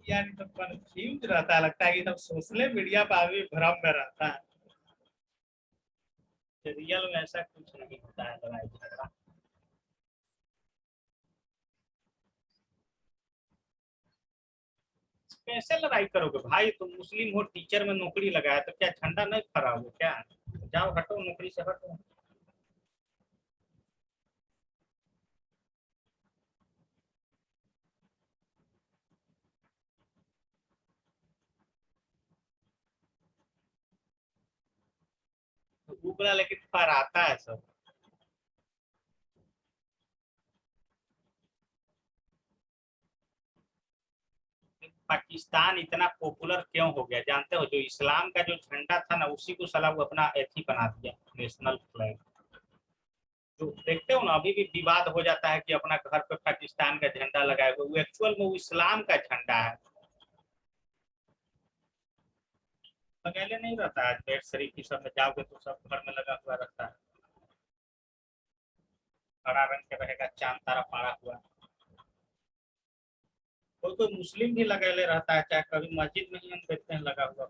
यार तो कंफ्यूज रहता है, लगता है कि सब सोशल मीडिया पर भी भ्रम में रहता है, रियल में ऐसा कुछ नहीं होता है लड़ाई झगड़ा। कैसे लड़ाई करोगे भाई, तुम मुस्लिम हो, टीचर में नौकरी लगाया तो क्या झंडा नहीं फहराओगे क्या, जाओ हटो नौकरी से हटो। तो बोला लेकिन फहराता है सब। पाकिस्तान इतना पॉपुलर क्यों हो गया जानते हो, जो इस्लाम का जो झंडा था ना उसी को सला वो अपना एथी बना दिया नेशनल फ्लैग। जो देखते हो ना अभी भी विवाद हो जाता है कि अपना घर पे पाकिस्तान का झंडा लगाए हुए, वो एक्चुअल में वो इस्लाम का झंडा है। पहले नहीं रहता है, पेट शरीफ की सब में जाओगे तो सब घर में लगा हुआ रहता है, हरा रंग के रहेगा, चांद तारा पाड़ा हुआ। कोई कोई मुस्लिम भी लगेले रहता है, चाहे कभी मस्जिद में ही हम देखते हैं लगा हुआ,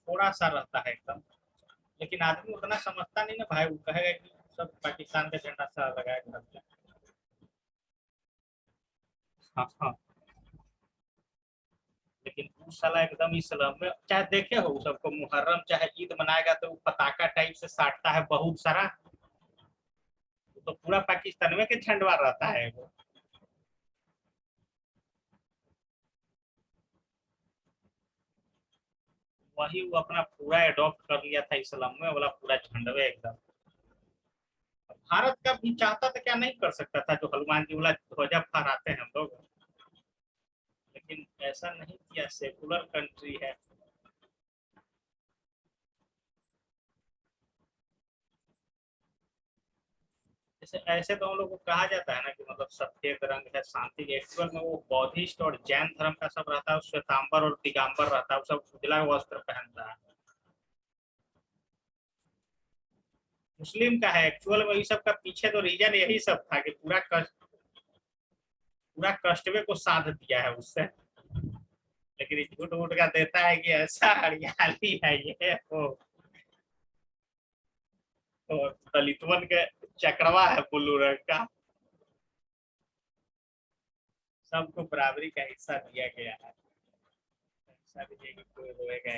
थोड़ा सा रहता है एकदम। लेकिन आदमी उतना समझता नहीं ना भाई, वो कहेगा कि सब पाकिस्तान का झंडा सा लगाया घर पे। हाँ हाँ। लेकिन वो साला एकदम इस्लाम में, चाहे देखे हो सबको मुहर्रम चाहे ईद मनाएगा तो वो पताका टाइप से साटता है बहुत सारा, वो तो पूरा पाकिस्तान में के झंडवा रहता है वो। वही वो अपना पूरा एडॉप्ट कर लिया था इस्लाम में वाला पूरा झंडवे एकदम। भारत का भी चाहता था क्या नहीं कर सकता था, जो हनुमान जी वाला ध्वजा फहराते हैं हम लोग, लेकिन ऐसा नहीं किया, सेकुलर कंट्री है। जैसे ऐसे तो हम लोग को कहा जाता है ना कि मतलब सफेद रंग है शांति के, एक्चुअल में वो बौद्धिस्ट और जैन धर्म का सब रहता है, श्वेतांबर और दिगंबर रहता है, वो सब उजला वस्त्र पहनता है। मुस्लिम का है एक्चुअल में, ये सब का पीछे तो रीजन यही सब था कि पूरा कष्टवे को साध दिया है उससे। लेकिन ये झूठ उठ का देता है कि ऐसा हरियाली है ये वो दलितवन के चक्रवा है ब्लू रंग का, सबको बराबरी का हिस्सा दिया गया है, ऐसा भी नहीं कि कोई रोएगा।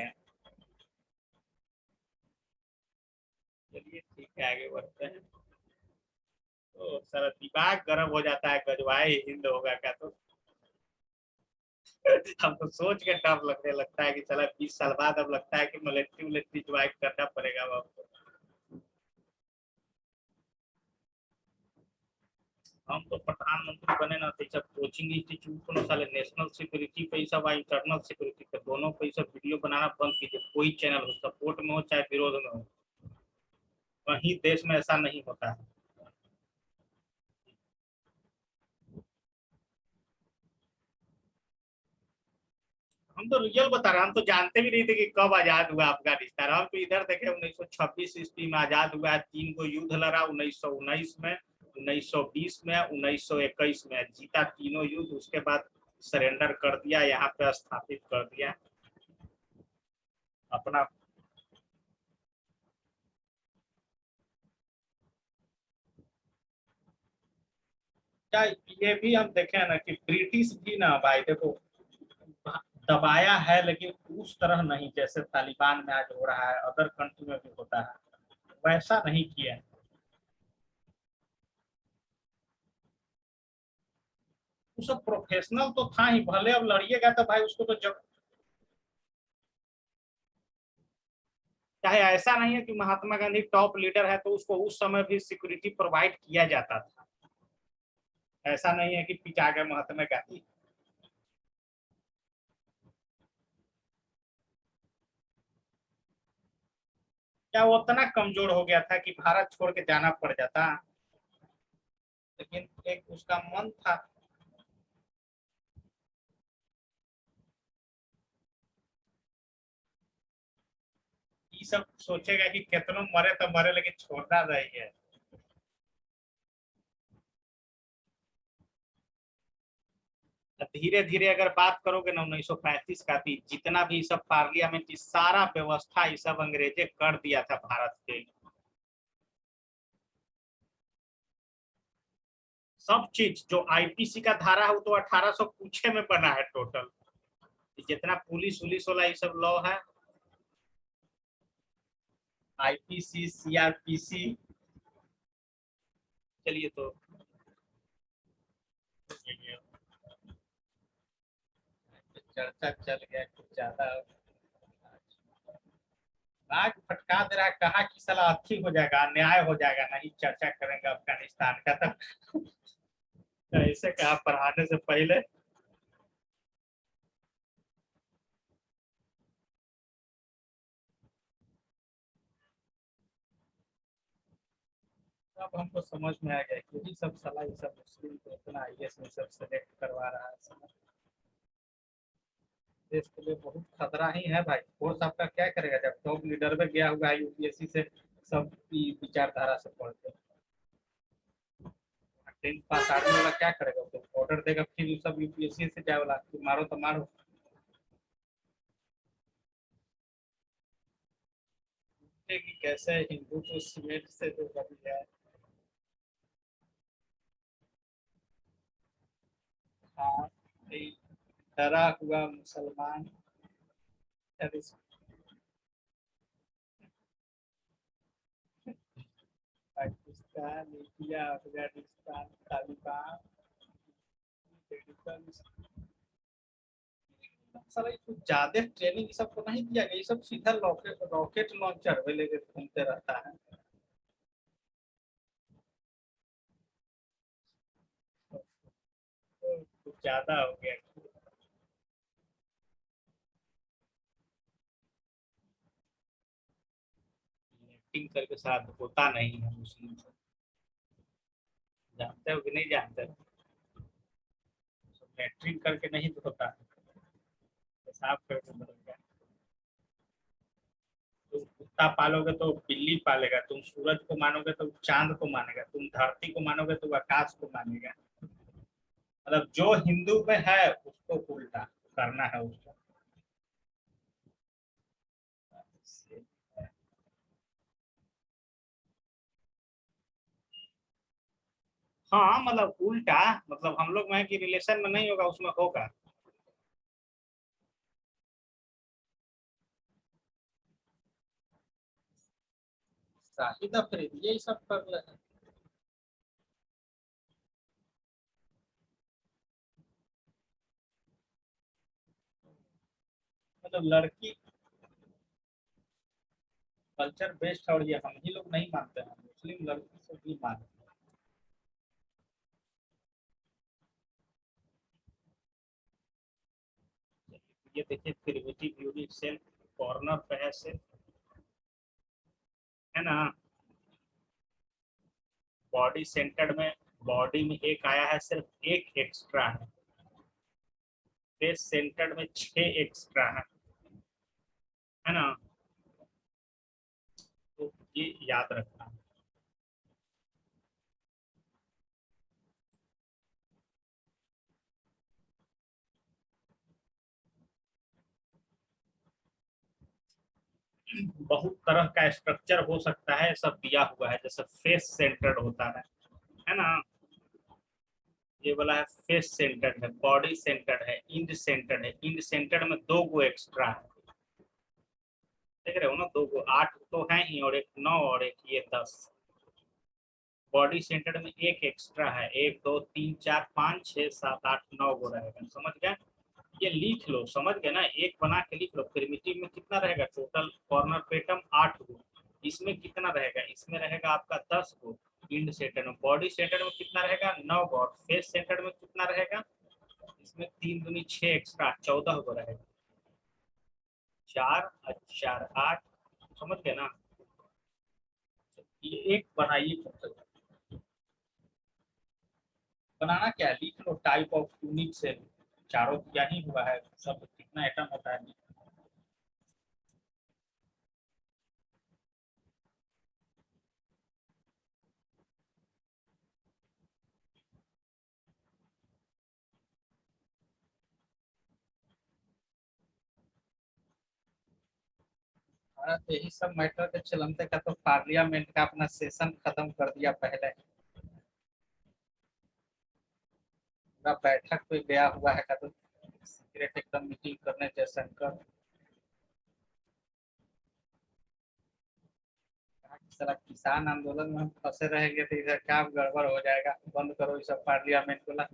चलिए ठीक है आगे बढ़ते हैं। तो सारा दिमाग गर्म हो जाता है, गजवाए हिंद होगा क्या तो। हमको सोच के डर लगने लगता है कि चला 20 साल बाद अब लगता है कि मिलिट्री विलिट्री ज्वाइन करना पड़ेगा अब हमको। हम तो प्रधानमंत्री बने ना तो सब कोचिंग इंस्टीट्यूट को साले नेशनल सिक्योरिटी पे सब इंटरनल सिक्योरिटी पे दोनों पे सब वीडियो बनाना बंद कीजिए, कोई चैनल हो सपोर्ट में हो चाहे विरोध में हो, कहीं देश में ऐसा नहीं होता है। हम तो रियल बता रहे हैं, हम तो जानते भी नहीं थे कि कब आजाद हुआ अफगानिस्तान, हम तो इधर देखे 1926 ईस्वी में आजाद हुआ है, 3 युद्ध लड़ा, 1919 में, 1920 में, 1921 में जीता तीनों युद्ध, उसके बाद सरेंडर कर दिया, यहाँ पे स्थापित कर दिया अपना। क्या ये भी हम देखे हैं ना कि ब्रिटिश भी ना भाई देखो दबाया है, लेकिन उस तरह नहीं जैसे तालिबान में आज हो रहा है, अदर कंट्री में भी होता है, वैसा नहीं किया। वो सब प्रोफेशनल तो था ही, भले अब लड़िएगा तो भाई उसको तो जब चाहे ऐसा नहीं है कि महात्मा गांधी टॉप लीडर है तो उसको उस समय भी सिक्योरिटी प्रोवाइड किया जाता था। ऐसा नहीं है कि पिछा गए महात्मा गांधी। क्या वो उतना कमजोर हो गया था कि भारत छोड़ के जाना पड़ जाता? लेकिन एक उसका मन था। ये सब सोचेगा कि कितनों मरे तो मरे लेकिन छोड़ना नहीं है। धीरे धीरे अगर बात करोगे ना 1935 का भी जितना भी सब पार्लियामेंट सारा व्यवस्था ये सब अंग्रेजे कर दिया था भारत के। सब चीज जो आईपीसी का धारा है वो तो 1800 कुछ में बना है टोटल। जितना पुलिस उलिस वाला ये सब लॉ है, आईपीसी सीआरपीसी। चलिए तो चर्चा चल गया कुछ ज्यादा। नाक फटका दे रहा है, कहा कि साला अच्छी हो जाएगा, न्याय हो जाएगा, नहीं चर्चा करेंगे अफगानिस्तान का तक। ऐसे कहा पढ़ाने से पहले। अब हमको समझ में आ गया कि यही सब साला ये सब मुस्लिम को इतना आईएएस में सब सेलेक्ट करवा रहा है। देश के लिए बहुत खतरा ही है भाई। फोर्स आपका क्या करेगा जब टॉप लीडर में गया हुआ है यूपीएससी से, सब विचारधारा से पढ़ते हैं। 10th पास आर्मी वाला क्या करेगा, तो ऑर्डर देगा फिर सब यूपीएससी से जाए वाला कि मारो तो मारो। कि कैसे हिंदू को सीमेंट से जो कर दिया है। हाँ, डरा हुआ मुसलमान। पाकिस्तान, इंडिया, अफगानिस्तान, तालिबान, साला ये कुछ ज्यादा ट्रेनिंग ये सब को नहीं दिया गया, ये सब सीधा रॉकेट रॉकेट लॉन्चर में लेके घूमते रहता है। तो कुछ ज्यादा हो गया। एक्टिंग करके साथ होता नहीं है मुस्लिम से। जानते हो कि नहीं जानते हो? मैट्रिक करके नहीं तो होता है, पेशाब करके बदल। तुम कुत्ता पालोगे तो बिल्ली पालेगा, तुम सूरज को मानोगे तो चांद को मानेगा, तुम धरती को मानोगे तो आकाश को मानेगा। मतलब जो हिंदू में है उसको उल्टा करना है उसको। हाँ मतलब उल्टा, मतलब हम लोग में कि रिलेशन में नहीं होगा उसमें होगा। शाहिद अफरीदी यही सब कर रहे हैं। मतलब लड़की कल्चर बेस्ड है, और ये हम ही लोग नहीं मानते हैं, मुस्लिम लड़की से भी मानते हैं। ये देखिए त्रिभुति ब्यूटी सेल्फ कॉर्नर पे है से, है ना। बॉडी सेंटर्ड में, बॉडी में एक आया है, सिर्फ एक एक्स्ट्रा है। फेस सेंटर्ड में 6 एक्स्ट्रा है ना। तो ये याद रखना। बहुत तरह का स्ट्रक्चर हो सकता है, सब दिया हुआ है, जैसे फेस सेंटर्ड होता है ना। ये वाला है फेस सेंटर्ड है, बॉडी सेंटर्ड है, इंड सेंटर्ड है। इंड सेंटर्ड में 2 गो एक्स्ट्रा है, देख रहे हो ना, 2 गो, 8 तो है ही, और एक 9 और एक ये 10। बॉडी सेंटर्ड में एक एक्स्ट्रा है, 1 2 3 4 5 6 7 8 9 गो रहेगा, समझ गए। ये लिख लो, समझ गए ना, एक बना के लिख लो। प्रिमिटिव में कितना रहेगा टोटल, कॉर्नर पेटम 8 गो, इसमें कितना रहेगा, इसमें रहेगा आपका 10 गो। इंड सेंटर में, बॉडी सेंटर में कितना रहेगा 9 गो, और फेस सेंटर में कितना रहेगा, इसमें 3 दूनी 6 एक्स्ट्रा 14 गो रहेगा। 4 और 4 8, समझ गए ना। ये एक बनाइए, बनाना क्या है, लिख लो टाइप ऑफ यूनिट से, चारों क्या ही हुआ है, सब कितना एटम होता है। हमारा तो यही सब मैटर के चलते का तो पार्लियामेंट का अपना सेशन खत्म कर दिया पहले, पूरा बैठक पे गया हुआ है का तो सीक्रेट एकदम मीटिंग करने जयशंकर। सारा किसान आंदोलन में हम फंसे रहेंगे तो इधर क्या गड़बड़ हो जाएगा, बंद करो ये सब पार्लियामेंट वाला,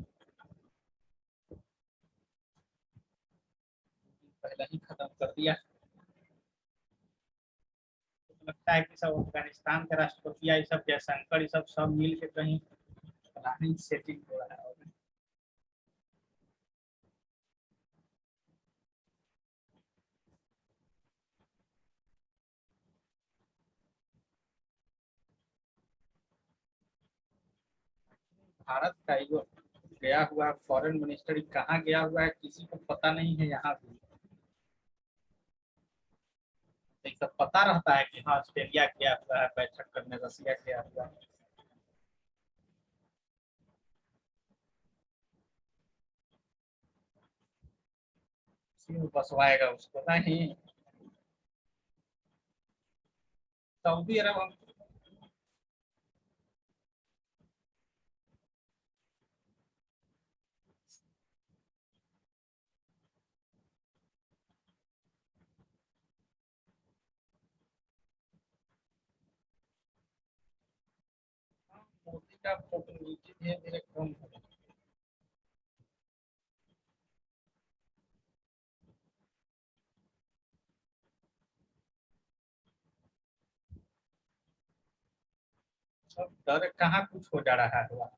पहले ही खत्म कर दिया। तो लगता है कि सब अफगानिस्तान के राष्ट्रपति ये सब जयशंकर ये सब सब मिल के कहीं प्लानिंग सेटिंग हो रहा है। भारत का जो गया हुआ है फॉरेन मिनिस्टर कहाँ गया हुआ है किसी को पता नहीं है यहाँ भी, एक सब पता रहता है कि हाँ ऑस्ट्रेलिया गया हुआ है बैठक करने, रसिया गया हुआ है। इसी में बसवाएगा उसको नहीं, सऊदी अरब हम मोदी का पॉपुलरिटी धीरे धीरे कम हो रहा है। सब डर कहाँ कुछ हो जा रहा है हुआ,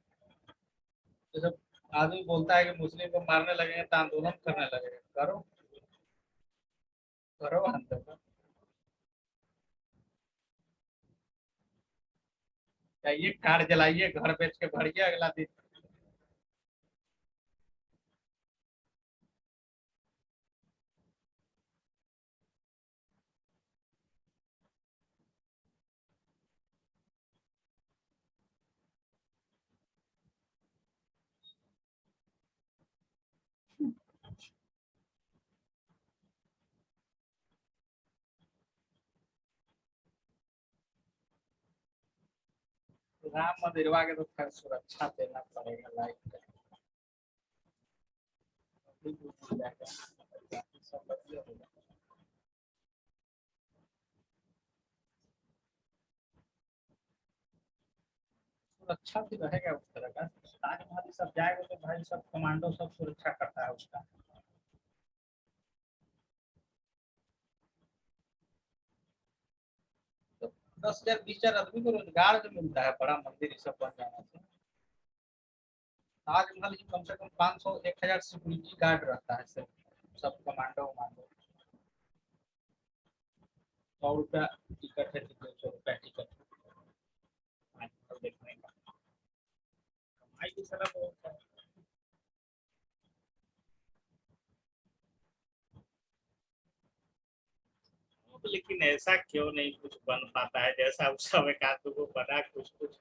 जैसे आदमी बोलता है कि मुस्लिम को मारने लगेंगे तो आंदोलन करने लगेंगे, करो करो आंदोलन, जाइए कार जलाइए घर बेच के भरिए अगला दिन। राम मंदिरवा के तो खैर सुरक्षा देना पड़ेगा, लाइक सब बढ़िया होगा। सुरक्षा भी रहेगा उस तरह का, ताजमहल सब जाएगा तो भाई सब कमांडो सब सुरक्षा करता है उसका। तो 10,000 20,000 आदमी को रोजगार जो मिलता है बड़ा मंदिर सब बन जाने से। ताजमहल की कम से कम 500 1,000 सिक्योरिटी गार्ड रहता है सब कमांडो वमांडो। 100 रुपया टिकट है, 200 रुपया टिकट ताजमहल देखने का, कमाई की तरह बहुत है। लेकिन ऐसा क्यों नहीं कुछ बन पाता है जैसा उस समय का तो बना कुछ कुछ।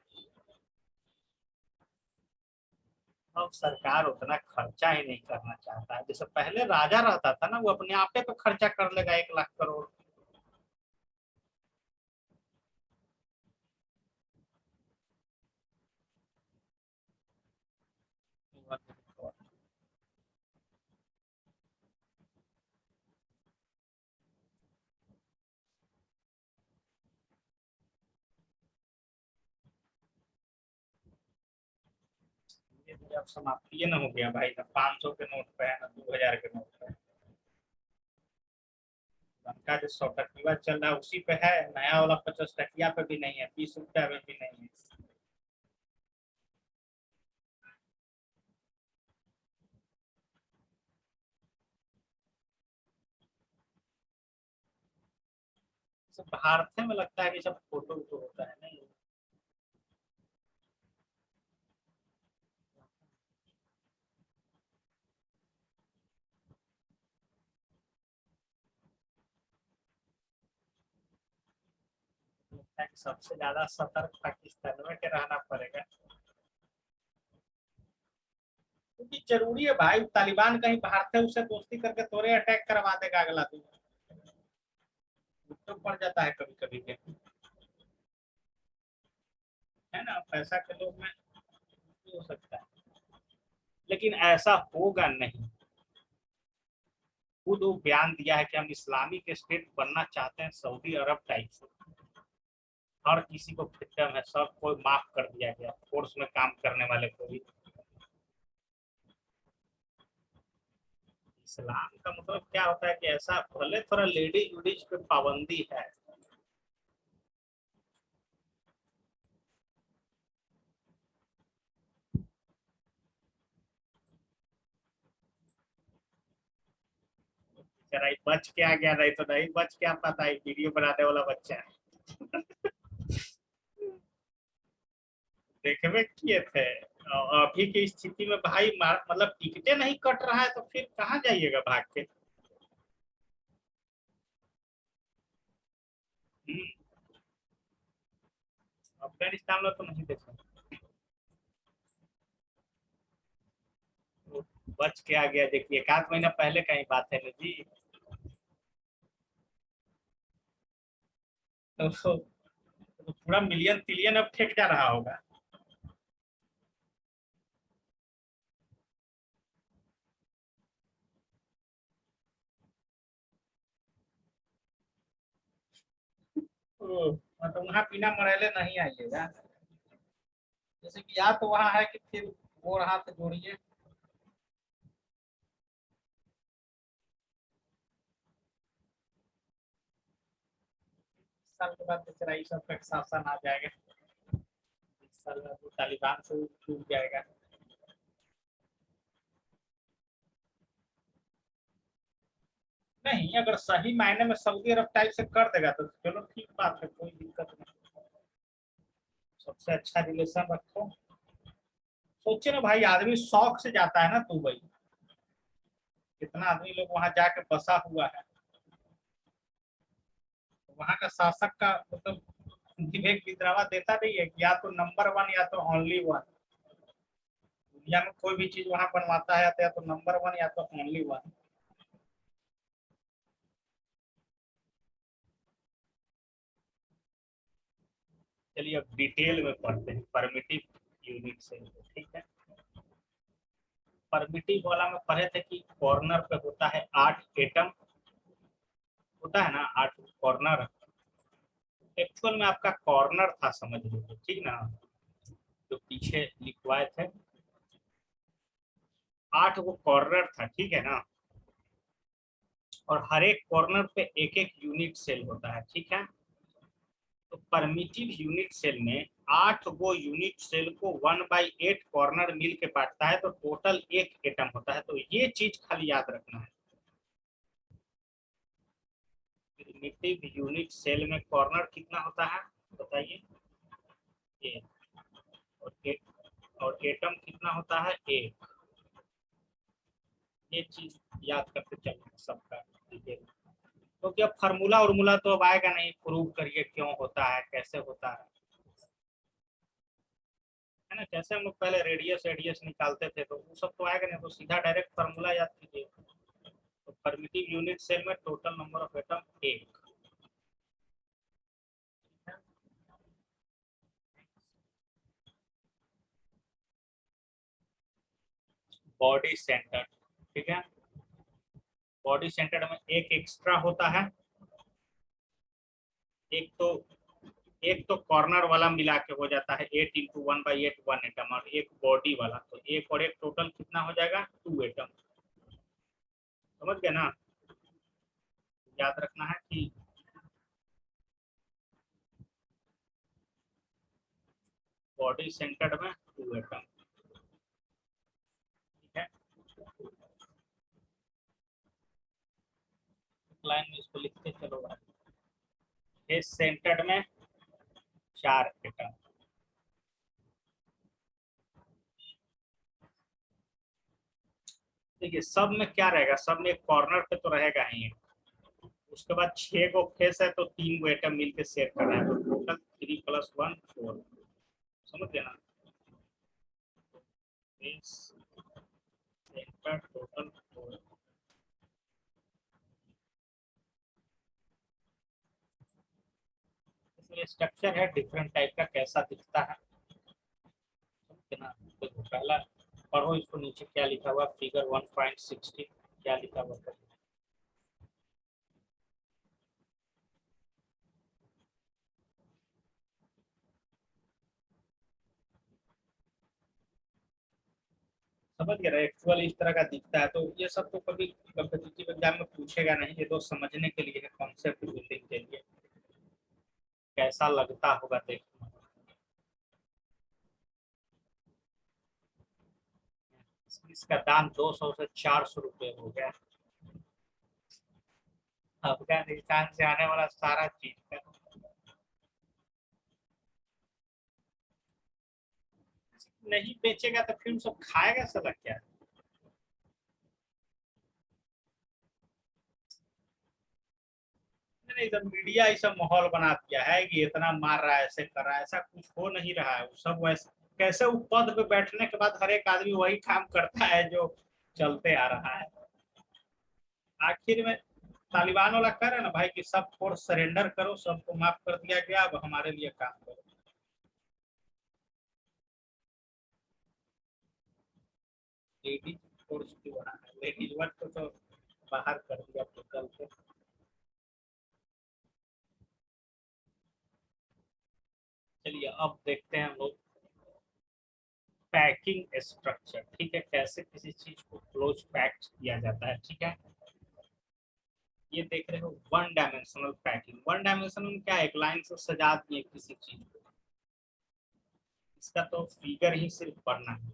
अब सरकार उतना खर्चा ही नहीं करना चाहता है, जैसे पहले राजा रहता था ना वो अपने आपे पे खर्चा कर लेगा 1 लाख करोड़। जिंदगी अब समाप्ति न हो गया भाई, ना 500 के नोट पे है ना 2000 के नोट पे है। उनका जो 100 टकिया चल रहा है उसी पे है, नया वाला 50 टकिया पे भी नहीं है, 20 रुपया में भी नहीं है। सब भारत में लगता है कि सब फोटो वोटो होता है नहीं। लगता है कि सबसे ज्यादा सतर्क पाकिस्तान में के रहना पड़ेगा, क्योंकि जरूरी है भाई, तालिबान कहीं भारत है उससे दोस्ती करके थोड़े अटैक करवा देगा अगला दिन, तो पड़ जाता है कभी कभी के, है ना, पैसा के लोग में हो सकता है, लेकिन ऐसा होगा नहीं। खुद वो बयान दिया है कि हम इस्लामिक स्टेट बनना चाहते हैं सऊदी अरब टाइप से, हर किसी को फ्रीडम है, सब कोई माफ कर दिया गया, फोर्स में काम करने वाले को भी। इस्लाम का मतलब क्या होता है कि ऐसा भले थोड़ा लेडीज उडीज पे पाबंदी है, जरा बच के आ गया, नहीं तो नहीं बच के आ पाता है, वीडियो बनाने वाला बच्चा है। देखने किए थे। अभी की स्थिति में भाई मतलब टिकटें नहीं कट रहा है तो फिर कहाँ जाइएगा भाग के। अफगानिस्तान में तो नहीं देखा, वो बच के आ गया, देखिए एक आध महीना पहले का ही बात है ना जी। तो पूरा मिलियन तिलियन अब फेंक जा रहा होगा। मतलब वहाँ बिना मरेले नहीं आइएगा, जैसे कि या तो वहाँ है कि फिर वो रहा तो जोड़िए। साल के बाद बेचारा ये सब का शासन आ जाएगा, इस साल में वो तालिबान से छूट जाएगा। नहीं, अगर सही मायने में सऊदी अरब टाइप से कर देगा तो चलो ठीक बात है, कोई दिक्कत नहीं, सबसे अच्छा रिलेशन रखो। सोचिए ना भाई, आदमी शौक से जाता है ना दुबई, कितना आदमी लोग वहां जाके बसा हुआ है, वहां का शासक का मतलब विवेक विद्रावा देता नहीं है कि या तो नंबर वन या तो ओनली वन, दुनिया में कोई भी चीज वहां बनवाता है तो या तो नंबर वन या तो ओनली वन। चलिए अब डिटेल में पढ़ते हैं परमिटिव यूनिट से, ठीक है। परमिटिव वाला में पढ़े थे कि कॉर्नर पे होता है 8 एटम, होता है ना 8 कॉर्नर, एक्चुअल में आपका कॉर्नर था समझ लीजिए, ठीक ना, जो पीछे लिखवाए थे 8 वो कॉर्नर था, ठीक है ना, और हर एक कॉर्नर पे एक एक यूनिट सेल होता है, ठीक है। तो परमिटिव यूनिट सेल में 8 गो यूनिट सेल को 1/8 कॉर्नर मिल के बांटता है, तो टोटल 1 एटम होता है, तो ये चीज खाली याद रखना है। परमिटिव यूनिट सेल में कॉर्नर कितना होता है बताइए, एक, और और एटम कितना होता है, एक। ये चीज याद करके चलना सबका डिटेल, क्योंकि अब फार्मूला उर्मूला तो अब आएगा नहीं, प्रूव करिए क्यों होता है कैसे होता है ना, जैसे हम लोग पहले रेडियस रेडियस निकालते थे तो वो सब तो आएगा नहीं, तो सीधा डायरेक्ट फार्मूला याद कीजिए। तो परमिटिव यूनिट सेल में टोटल नंबर ऑफ एटम एक। बॉडी सेंटर, ठीक है, बॉडी सेंटर में एक एक्स्ट्रा होता है, एक तो एक तो कॉर्नर वाला मिला के हो जाता है 8 × 1/8 1 एटम, और एक बॉडी वाला, तो एक और एक टोटल कितना हो जाएगा 2 एटम। समझ गए ना? याद रखना है कि बॉडी सेंटर्ड में 2 एटम। ठीक है, लाइन में इसको लिखते चलो भाई। ये सेंटर्ड में 4 एटम। देखिए सब में क्या रहेगा, सब में एक कॉर्नर पे तो रहेगा ही। उसके बाद 6 को फेस है तो 3 को एटम मिलके शेयर कर रहा है, तो टोटल 3 + 1 4। समझ गए ना? Face centre total 4। इसमें स्ट्रक्चर है डिफरेंट टाइप का, कैसा दिखता है। समझ गए ना? देखो पहला पढ़ो इसको, नीचे क्या लिखा हुआ, फिगर 1.16 क्या लिखा हुआ है। समझ गए? एक्चुअल इस तरह का दिखता है, तो ये सब तो कभी कॉम्पिटिटिव एग्जाम में पूछेगा नहीं, ये तो समझने के लिए है, कॉन्सेप्ट बिल्डिंग के लिए कैसा लगता होगा देखना। इसका दाम 200 से 400 रुपये हो गया। अफगानिस्तान से आने वाला सारा चीज का नहीं बेचेगा तो फिर सब खाएगा साला क्या? नहीं, सब मीडिया ऐसा माहौल बना दिया है कि इतना मार रहा है, ऐसे कर रहा है, ऐसा कुछ हो नहीं रहा है। वो सब वैसे कैसे वो पद पे बैठने के बाद हर एक आदमी वही काम करता है जो चलते आ रहा है। आखिर में तालिबान वाला कह रहे हैं ना भाई कि सब फोर्स सरेंडर करो, सबको माफ कर दिया गया, अब हमारे लिए काम करो। लेडीज फोर्स क्यों बना है? लेडीज वर्ग को तो बाहर कर दिया टोटल से। चलिए अब देखते हैं हम लोग पैकिंग स्ट्रक्चर। ठीक है, कैसे किसी चीज को क्लोज पैक किया जाता है। ठीक है, ये देख रहे हो one dimensional packing. One dimensional में क्या, एक लाइन से सजा दिए किसी चीज को। इसका तो फिगर ही सिर्फ पढ़ना है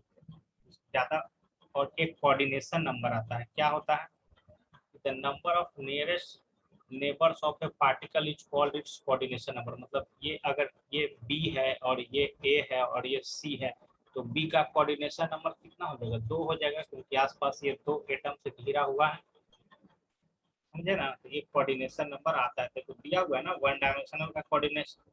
ज्यादा। और एक कोऑर्डिनेशन नंबर आता है, क्या होता है, the number of nearest neighbours of A particle is called its coordination number. मतलब ये अगर ये बी है और ये ए है और ये सी है, तो बी का कोऑर्डिनेशन नंबर कितना हो जाएगा, 2 हो जाएगा, क्योंकि आसपास ये 2 एटम से घिरा हुआ है। समझे ना? तो ये कोऑर्डिनेशन नंबर आता है, तो दिया हुआ है ना वन डायमेंशनल का कोऑर्डिनेशन।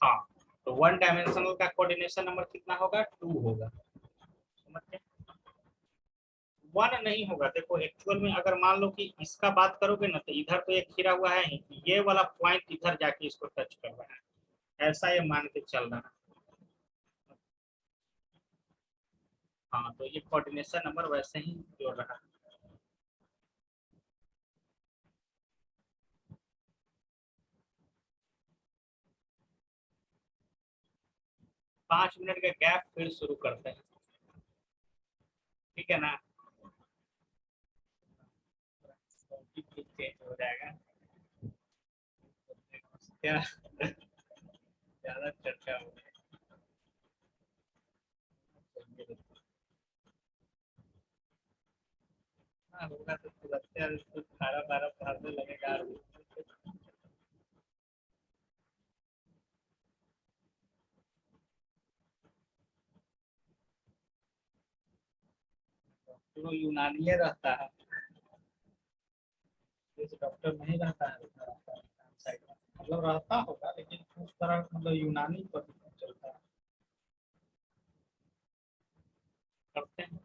हाँ, तो वन डायमेंशनल का कोऑर्डिनेशन नंबर कितना होगा, 2 होगा। समझ? वन नहीं होगा। देखो एक्चुअल में अगर मान लो कि इसका बात करोगे ना, तो इधर तो एक घिरा हुआ है, ये वाला पॉइंट इधर जाके इसको टच कर रहा है, ऐसा ये मान के चल रहा है। हाँ, तो ये कोऑर्डिनेशन नंबर वैसे ही जोड़ रहा है। 5 मिनट का गैप, फिर शुरू करते हैं। ठीक है ना? चेंज हो जाएगा क्या? ज्यादा चर्चा हो गई। हाँ होगा तो तुरंत 12 पढ़ने लगेगा। तो यूनानी रहता है, जैसे डॉक्टर नहीं रहता है मतलब रहता होगा, लेकिन उस तरह मतलब यूनानी पर चलता है। करते हैं।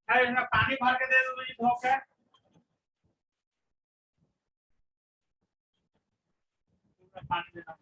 है, इसमें पानी भर के दे दो जी धो के। इसमें पानी देना।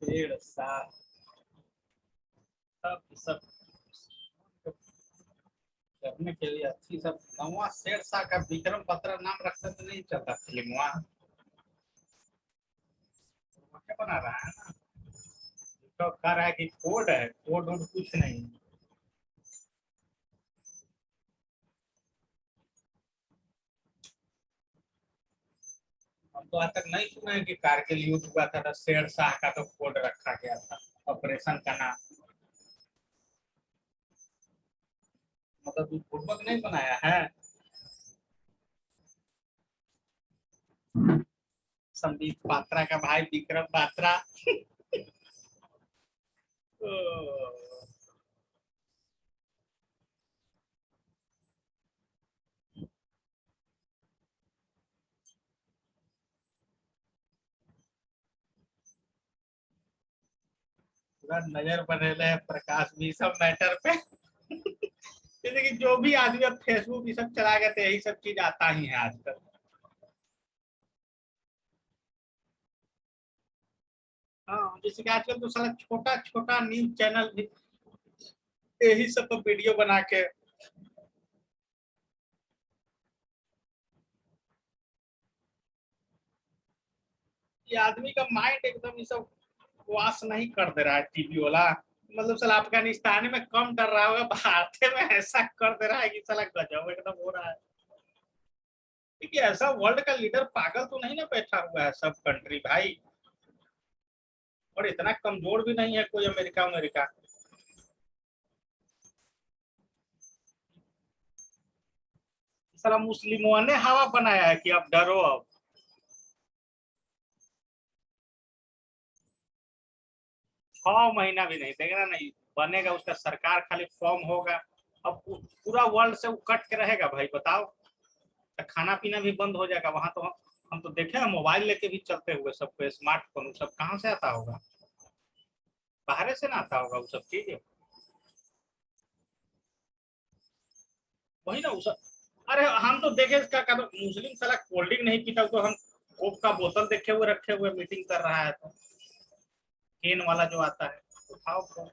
पेड़ साफ सब करने के लिए अच्छी सब नवा शेरशाह का विक्रम बत्रा नाम रखते तो नहीं चलता फिल्म वहाँ क्या बना रहा है ना, तो कह रहा है कि कोड है, कोड वोड कुछ नहीं। हम तो आज तक नहीं सुना है कि कारगिल युद्ध हुआ था तो शेरशाह का तो कोड रखा गया था ऑपरेशन का नाम, मतलब पूर्वक नहीं बनाया है। संदीप पात्रा का भाई विक्रम पात्रा पूरा नजर बनेले है प्रकाश भी सब मैटर पे जैसे कि जो भी आदमी अब फेसबुक ये सब चला गए तो यही सब चीज आता ही है आजकल। हाँ, जैसे कि आजकल तो सारा छोटा छोटा न्यूज चैनल भी यही सब पर वीडियो बना के ये आदमी का माइंड एकदम ये सब वाश नहीं कर दे रहा है टीवी वाला। मतलब साला अफगानिस्तान में कम डर रहा होगा, भारत में ऐसा कर दे रहा है कि साला गजब एकदम हो रहा है। क्योंकि ऐसा वर्ल्ड का लीडर पागल तो नहीं ना बैठा हुआ है सब कंट्री भाई। और इतना कमजोर भी नहीं है कोई अमेरिका अमेरिका। साला मुस्लिमों ने हवा बनाया है कि अब डरो अब। 6 महीना भी नहीं देगा, नहीं बनेगा उसका सरकार, खाली फॉर्म होगा। अब पूरा वर्ल्ड से वो कट के रहेगा भाई, बताओ। तो खाना पीना भी बंद हो जाएगा वहां तो। हम तो देखे हैं मोबाइल लेके भी चलते हुए सबको, स्मार्टफोन सब कहाँ से आता होगा? बाहर से ना आता होगा वो सब चीज। वही ना उस। अरे हम तो देखे इसका का तो मुस्लिम साला कोल्ड ड्रिंक नहीं पीता, तो हम कोक का बोतल देखे हुए रखे हुए मीटिंग कर रहा है तो। केन वाला जो आता है, उठाओ फोन।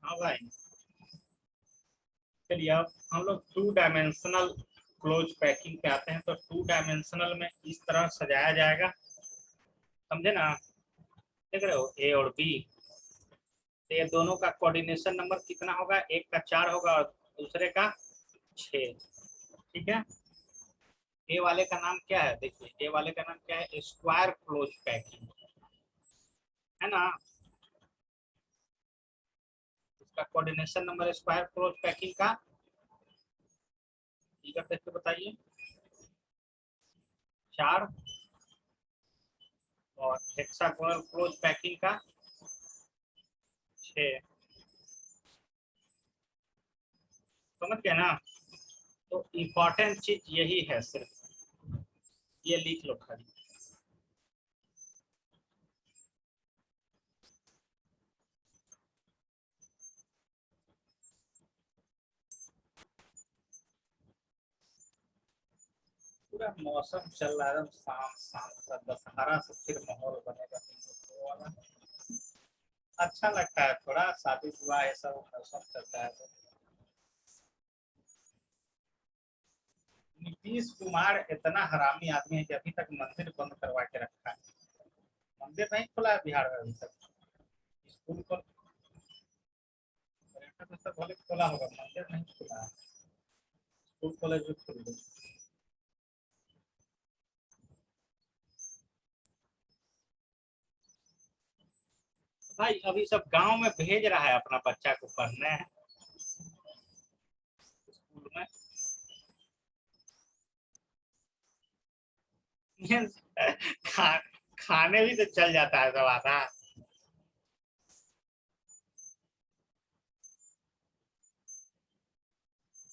हाँ भाई। चलिए अब हम लोग 2 डायमेंशनल क्लोज पैकिंग पे आते हैं। तो 2 डायमेंशनल में इस तरह सजाया जाएगा, समझे ना? देख रहे हो ए और बी। तो ये दोनों का कोऑर्डिनेशन नंबर कितना होगा? एक का 4 होगा और दूसरे का 6। ठीक है। ए वाले का नाम क्या है? देखिए ए वाले का नाम क्या है, स्क्वायर क्लोज पैकिंग, है ना? इसका coordination number square close packing का ठीक है, करके बताइए। 4। और हेक्सागोनल क्लोज पैकिंग का 6। समझ गए ना? तो इम्पोर्टेंट चीज यही है सिर्फ, ये लिख लो खाली। पूरा मौसम चल रहा है एकदम शांत शांत सा, दशहरा से फिर माहौल बनेगा वो वाला। अच्छा लगता है थोड़ा, शादी विवाह ये सब मौसम चलता है तो। नीतीश कुमार इतना हरामी आदमी है कि अभी तक मंदिर बंद करवा के रखा है। मंदिर नहीं खुला है बिहार में अभी तक। स्कूल को पर्यटन स्थल भले खोला होगा, मंदिर नहीं खुला है। स्कूल कॉलेज भी खुल गए। भाई अभी सब गांव में भेज रहा है अपना बच्चा को पढ़ने स्कूल में। खा, खाने भी तो चल जाता है सब आधा।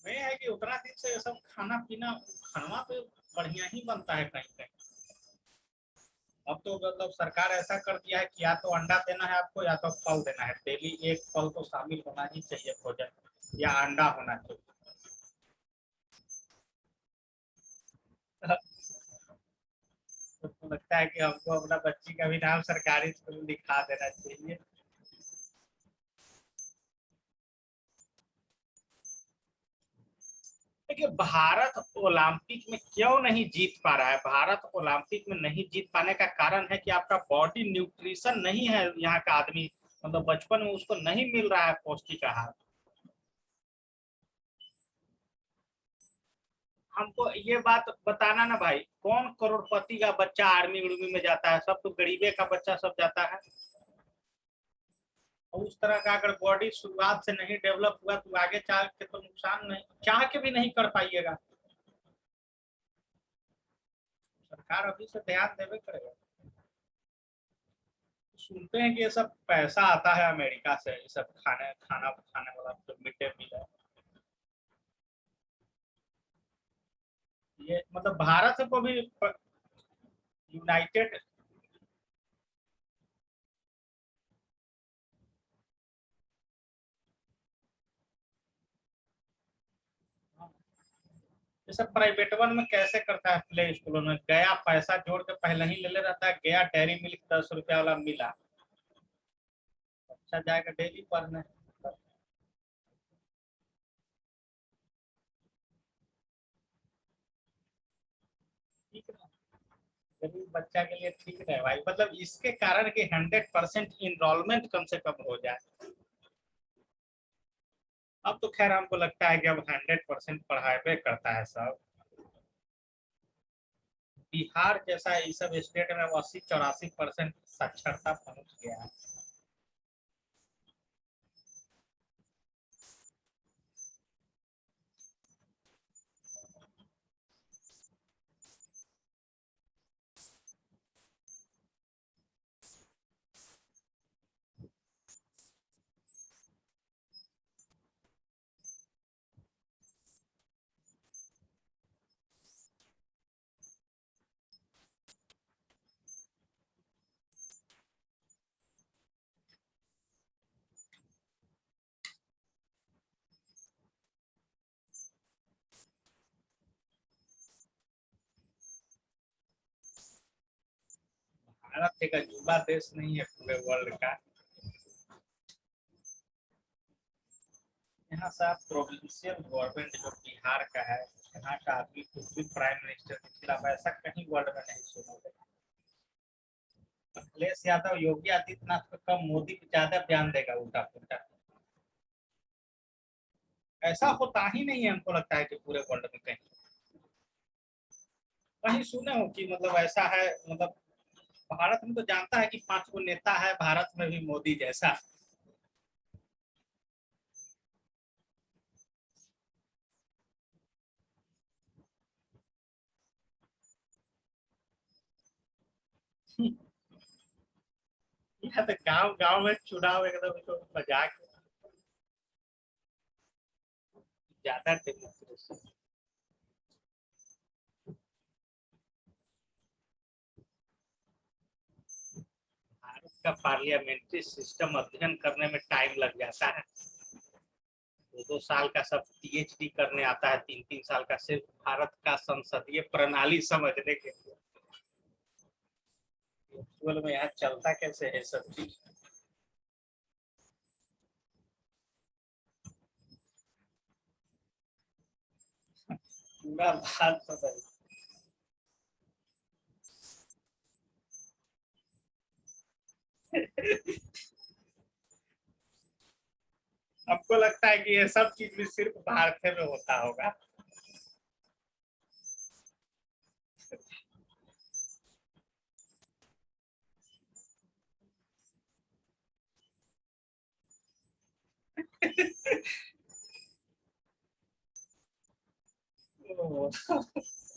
मैं है कि उतना दिन से सब खाना पीना खाना तो बढ़िया ही बनता है कहीं कहीं। अब तो मतलब सरकार ऐसा कर दिया है कि या तो अंडा देना है आपको या तो फल देना है, डेली एक फल तो शामिल होना ही चाहिए भोजन, या अंडा होना चाहिए। तो लगता है कि हमको अपना बच्ची का भी नाम सरकारी स्कूल में लिखा देना चाहिए। देखिए भारत ओलंपिक में क्यों नहीं जीत पा रहा है। भारत ओलंपिक में नहीं जीत पाने का कारण है कि आपका बॉडी न्यूट्रिशन नहीं है। यहाँ का आदमी मतलब बचपन में उसको नहीं मिल रहा है पौष्टिक आहार। हमको ये बात बताना ना भाई, कौन करोड़पति का बच्चा आर्मी उर्मी में जाता है? सब तो गरीबे का बच्चा सब जाता है। और उस तरह का अगर बॉडी शुरुआत से नहीं डेवलप हुआ तो आगे चाह के तो नुकसान नहीं, चाह के भी नहीं कर पाइएगा। सरकार अभी से ध्यान देवे करेगा। सुनते हैं कि ये सब पैसा आता है अमेरिका से, ये सब खाने खाना खाने वाला जो मिड डे मील है, ये मतलब भारत से को भी यूनाइटेड। ये सब प्राइवेट वन में कैसे करता है? प्ले स्कूलों में गया पैसा जोड़ के पहले ही ले ले रहता है, गया डेयरी मिल्क 10 रुपया वाला मिला, अच्छा जाएगा डेली पढ़ने। ठीक है, गरीब बच्चा के लिए ठीक है भाई, मतलब इसके कारण कि 100% इनरोलमेंट कम से कम हो जाए। अब तो खैर हमको लगता है कि अब 100% पढ़ाई करता है सब। बिहार जैसा इस सब स्टेट में 80-84% साक्षरता पहुंच गया है। भारत एक अजूबा देश नहीं है पूरे वर्ल्ड का। यहाँ सब प्रोविंशियल गवर्नमेंट जो बिहार का है, यहाँ का आदमी कुछ भी प्राइम मिनिस्टर के खिलाफ ऐसा कहीं वर्ल्ड में नहीं सुना। अखिलेश यादव योगी आदित्यनाथ को कम, मोदी को ज्यादा बयान देगा उल्टा पुल्टा। ऐसा होता ही नहीं है, हमको लगता है कि पूरे वर्ल्ड में कहीं कहीं सुने हो कि मतलब ऐसा है। मतलब भारत में तो जानता है कि 5 गो नेता है, भारत में भी मोदी जैसा। यहाँ तो गांव गांव में चुनाव एकदम तो मजाक, ज्यादा डेमोक्रेसी। भारत का पार्लियामेंट्री सिस्टम अध्ययन करने में टाइम लग जाता है। 2-2 साल का सब पीएचडी करने आता है, 3-3 साल का सिर्फ भारत का संसदीय प्रणाली समझने के लिए। एक्चुअल में यहाँ चलता कैसे है सब चीज। पूरा बात तो नहीं। हमको लगता है कि ये सब चीज भी सिर्फ भारत में होता होगा।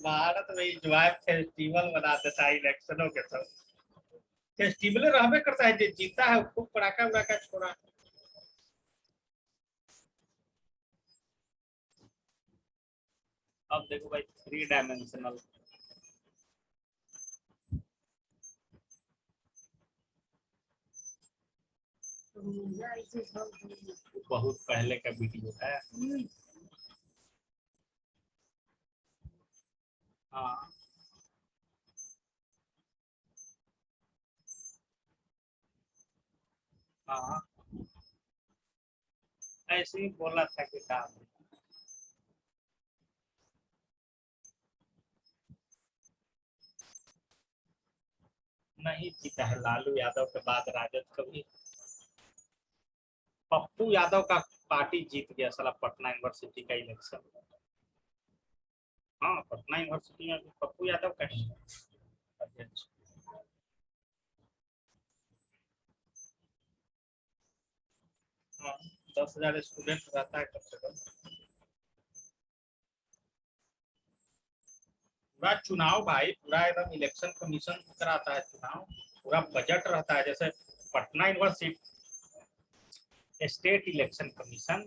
भारत में इंजॉय फेस्टिवल बना देता है इलेक्शनों के सब। फेस्टिवल रहबे करता है, जो जीता है खूब पटाखा उड़ाका छोड़ा। अब देखो भाई 3 डायमेंशनल। बहुत पहले का वीडियो है। हाँ हाँ, ऐसे ही बोला था कि काम। नहीं जीता है लालू यादव के बाद राजद कभी। पप्पू यादव का पार्टी जीत गया साला पटना यूनिवर्सिटी का इलेक्शन। हाँ पटना यूनिवर्सिटी में पप्पू यादव का ही अध्यक्ष। हाँ 10,000 स्टूडेंट रहता है कम से कम। पूरा चुनाव भाई पूरा एकदम इलेक्शन कमीशन कराता है चुनाव। पूरा बजट रहता है जैसे Patna university state election commission.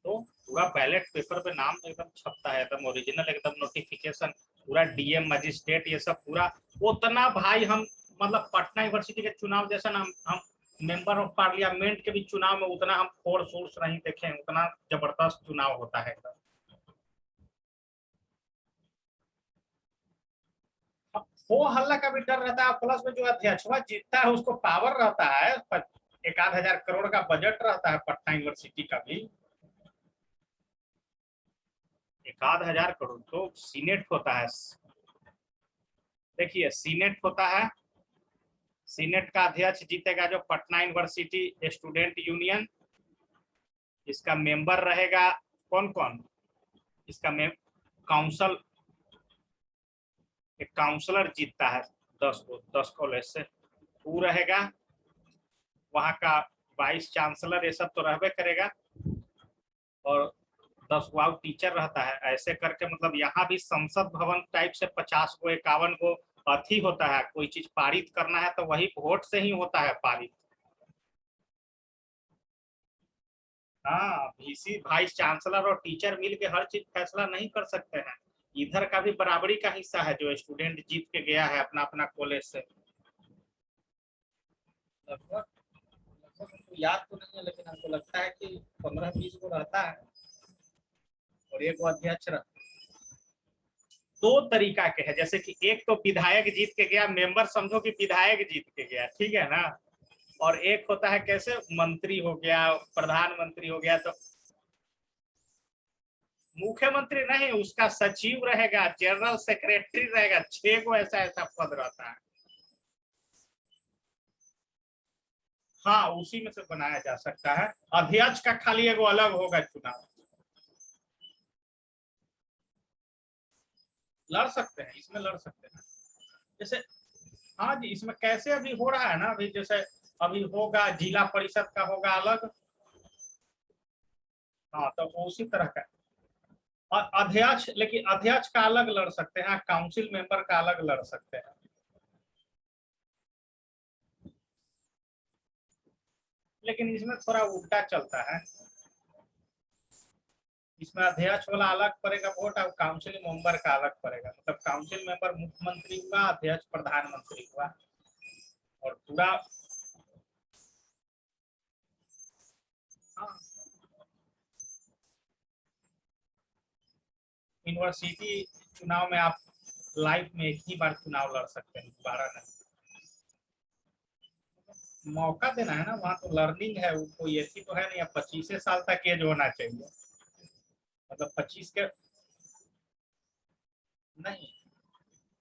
तो पूरा बैलेट पेपर पे नाम एकदम छपता है एकदम ओरिजिनल एकदम नोटिफिकेशन। पूरा डीएम मजिस्ट्रेट ये सब पूरा उतना भाई हम मतलब पटना यूनिवर्सिटी के चुनाव जैसा ना हम मेंबर ऑफ पार्लियामेंट के भी चुनाव में उतना हम फोर्स सोर्स नहीं देखे उतना जबरदस्त चुनाव होता है एकदम। वो हल्ला का भी डर रहता है प्लस में जो अध्यक्ष जीतता है उसको पावर रहता है। 1,000 करोड़ का बजट रहता है पटना यूनिवर्सिटी का भी। 1,000 करोड़ तो सीनेट होता है। देखिए सीनेट होता है। सीनेट का अध्यक्ष जीतेगा जो पटना यूनिवर्सिटी स्टूडेंट यूनियन। इसका मेंबर रहेगा कौन कौन। इसका काउंसिल एक काउंसलर जीतता है 10 कॉलेज से वो रहेगा। वहाँ का वाइस चांसलर ये सब तो रहबे करेगा। और 10 वाउ टीचर रहता है ऐसे करके मतलब यहाँ भी संसद भवन टाइप से 50 को 51 को अथी होता है। कोई चीज पारित करना है तो वही वोट से ही होता है पारित। हाँ वीसी वाइस चांसलर और टीचर मिल के हर चीज फैसला नहीं कर सकते हैं। इधर का भी बराबरी का हिस्सा है जो स्टूडेंट जीत के गया है अपना अपना कॉलेज से। लगभग हमको याद तो नहीं है लेकिन हमको लगता है कि 15-20 को रहता है और एक वो अध्यक्ष रहता है। दो तरीका के है जैसे कि एक तो विधायक जीत के गया मेंबर समझो कि विधायक जीत के गया ठीक है ना। और एक होता है कैसे मंत्री हो गया प्रधानमंत्री हो गया तो मुख्यमंत्री नहीं उसका सचिव रहेगा जनरल सेक्रेटरी रहेगा 6 को ऐसा ऐसा पद रहता है। हाँ उसी में से बनाया जा सकता है। अध्यक्ष का खाली एगो अलग होगा चुनाव। लड़ सकते हैं इसमें लड़ सकते हैं जैसे। हाँ जी इसमें कैसे अभी हो रहा है ना अभी जैसे अभी होगा जिला परिषद का होगा अलग। हाँ तो उसी तरह का और अध्यक्ष लेकिन अध्यक्ष का अलग लड़ सकते हैं काउंसिल मेंबर का अलग लड़ सकते हैं। लेकिन इसमें थोड़ा उल्टा चलता है। इसमें अध्यक्ष वाला अलग पड़ेगा वोट और काउंसिल मेंबर का अलग पड़ेगा मतलब काउंसिल मेंबर मुख्यमंत्री हुआ अध्यक्ष प्रधानमंत्री हुआ। और पूरा हाँ, यूनिवर्सिटी चुनाव में आप लाइफ में एक ही बार चुनाव लड़ सकते हैं दोबारा नहीं। मौका देना है ना वहाँ तो लर्निंग है वो कोई ऐसी तो है नहीं 25 साल तक एज होना चाहिए। मतलब 25 के नहीं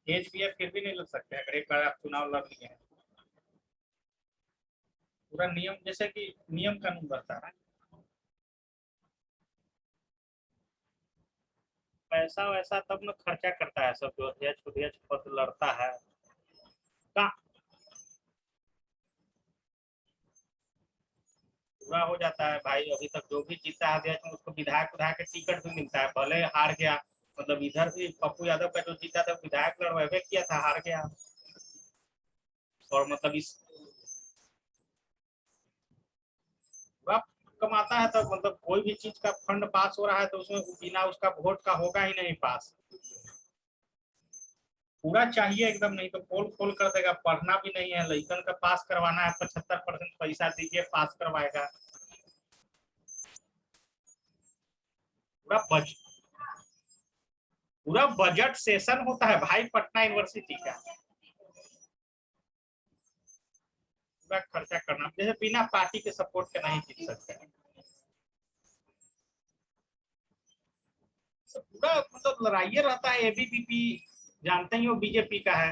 एज भी है फिर भी नहीं लग सकते अगर एक बार आप चुनाव लड़ लिए हैं। पूरा नियम जैसे कि नियम कानून रहता है। पैसा वैसा तब न खर्चा करता है सब जो अध्यक्ष उध्यक्ष पद लड़ता है का पूरा हो जाता है भाई। अभी तक जो भी जीता है अध्यक्ष में उसको विधायक विधायक के टिकट भी मिलता है भले हार गया। मतलब इधर भी पप्पू यादव का जो जीता था विधायक लड़वावे किया था हार गया। और मतलब इस पूरा कमाता है तो मतलब कोई भी चीज का फंड पास हो रहा है तो उसमें बिना उसका वोट का होगा ही नहीं पास। पूरा चाहिए एकदम नहीं तो पोल खोल कर देगा पढ़ना भी नहीं है लड़कन का पास करवाना है 75% पैसा दीजिए पास करवाएगा। पूरा बज पूरा बजट सेशन होता है भाई पटना यूनिवर्सिटी का। पूरा खर्चा करना जैसे बिना पार्टी के सपोर्ट के नहीं जीत सकते हैं। पूरा मतलब लड़ाई रहता है एबीवीपी जानते ही हो बीजेपी का है।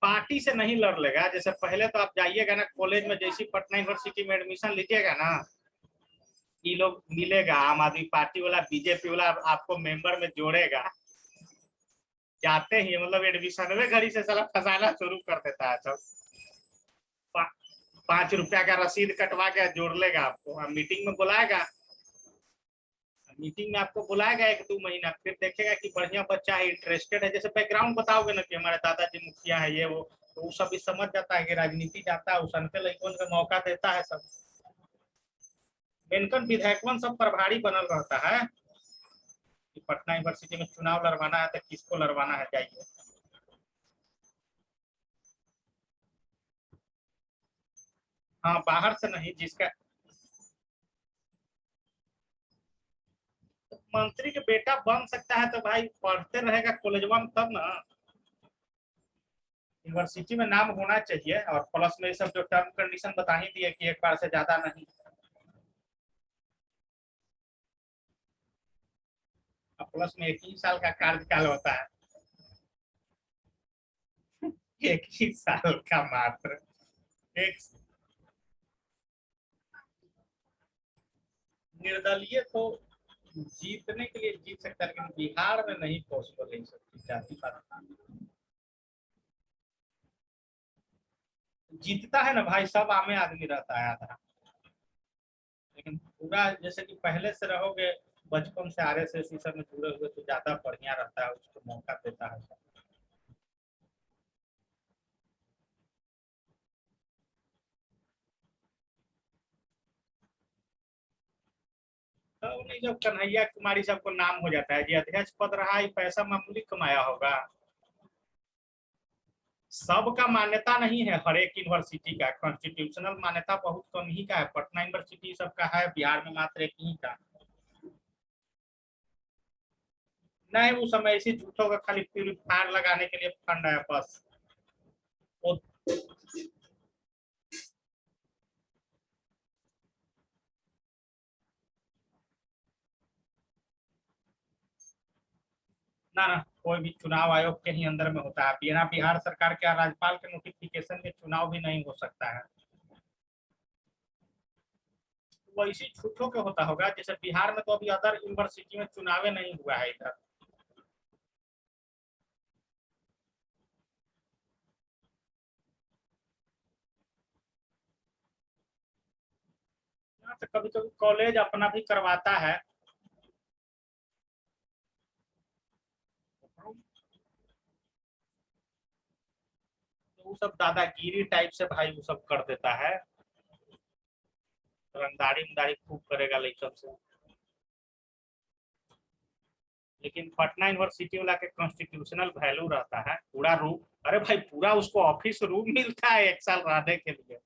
पार्टी से नहीं लड़ लेगा। जैसे पहले तो आप जाइएगा ना कॉलेज में, जैसी पटना यूनिवर्सिटी में एडमिशन लीजिएगा ना, ये लोग मिलेगा आम आदमी पार्टी वाला, बीजेपी वाला आपको मेंबर में जोड़ेगा। जाते ही मतलब एडमिशन में घड़ी से साला फंसाना शुरू कर देता है सब। 5 रुपया का रसीद कटवा के जोड़ लेगा आपको, मीटिंग में बुलाएगा। मीटिंग में आपको बुलाएगा 1-2 महीना, फिर देखेगा कि बढ़िया बच्चा है, इंटरेस्टेड है। जैसे बैकग्राउंड बताओगे ना कि हमारे दादाजी मुखिया है ये वो, तो वो सब भी समझ जाता है कि राजनीति जाता है, उसनके लड़कों को मौका देता है सब। मेनकन विधायकवन सब प्रभारी बनल रहता है कि पटना यूनिवर्सिटी में चुनाव लड़वाना है तो किसको लड़वाना है, जाइए। हाँ, बाहर से नहीं, जिसका मंत्री के बेटा बन सकता है तो भाई पढ़ते रहेगा कॉलेजवा में तब ना। यूनिवर्सिटी में नाम होना चाहिए, और प्लस में सब जो टर्म कंडीशन बता ही दिए कि 1 बार से ज्यादा नहीं। प्लस में 1 ही साल का कार्यकाल होता है। 1 ही साल का मात्र। एक निर्दलीय तो जीतने के लिए जीत सकता है, लेकिन बिहार में नहीं पॉसिबल है सब जाति पाति। जीतता है ना भाई, सब आमे आदमी रहता है आधा। लेकिन पूरा जैसे कि पहले से रहोगे, बचपन से आरएसएस सब में जुड़े हुए, तो ज्यादा बढ़िया रहता है, उसको मौका देता है सब। तो नहीं, जब कन्हैया कुमारी सबको नाम हो जाता है, जी अध्यक्ष पद रहा, ये पैसा मामूली कमाया होगा। सबका मान्यता नहीं है, हर एक यूनिवर्सिटी का कॉन्स्टिट्यूशनल मान्यता बहुत कम ही का है। पटना यूनिवर्सिटी सबका है, बिहार में मात्र एक ही का। नहीं, वो समय इसी झूठों का खाली प्यूरिफायर लगाने के लिए फंड है बस। वो ना ना, कोई भी चुनाव आयोग के ही अंदर में होता है। बिना बिहार सरकार के राज्यपाल के नोटिफिकेशन में चुनाव भी नहीं हो सकता है। वो इसी झूठों के होता होगा। जैसे बिहार में तो अभी अदर यूनिवर्सिटी में चुनाव नहीं हुआ है इधर। तो कभी कभी कॉलेज अपना भी करवाता है। तो वो सब दादागिरी टाइप से भाई वो सब कर देता है। रंगदारी उंगदारी खूब करेगा लेकिन से। लेकिन पटना यूनिवर्सिटी वाला के कॉन्स्टिट्यूशनल वैल्यू रहता है, पूरा रूम, अरे भाई पूरा उसको ऑफिस रूम मिलता है 1 साल रहने के लिए।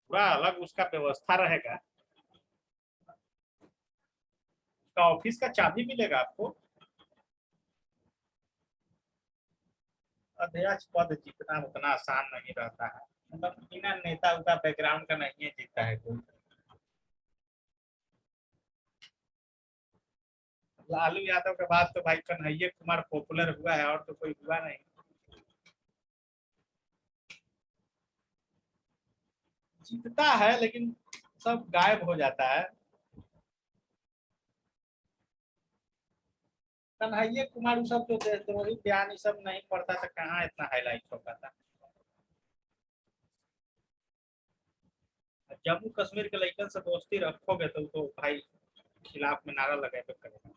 पूरा अलग उसका व्यवस्था रहेगा। उसका ऑफिस का चाबी मिलेगा आपको। अध्यक्ष पद जीतना उतना आसान नहीं रहता है, मतलब बिना नेता उता बैकग्राउंड का नहीं है जीतता है कोई। लालू यादव के बाद तो भाई कन्हैया कुमार पॉपुलर हुआ है, और तो कोई हुआ नहीं। जीतता है लेकिन सब गायब हो जाता है। कन्हैया कुमार वो सब तो देशद्रोही बयान ये सब नहीं पड़ता था, कहाँ इतना हाईलाइट हो पाता। जम्मू कश्मीर के लड़कन से दोस्ती रखोगे तो भाई खिलाफ में नारा लगाए करेगा।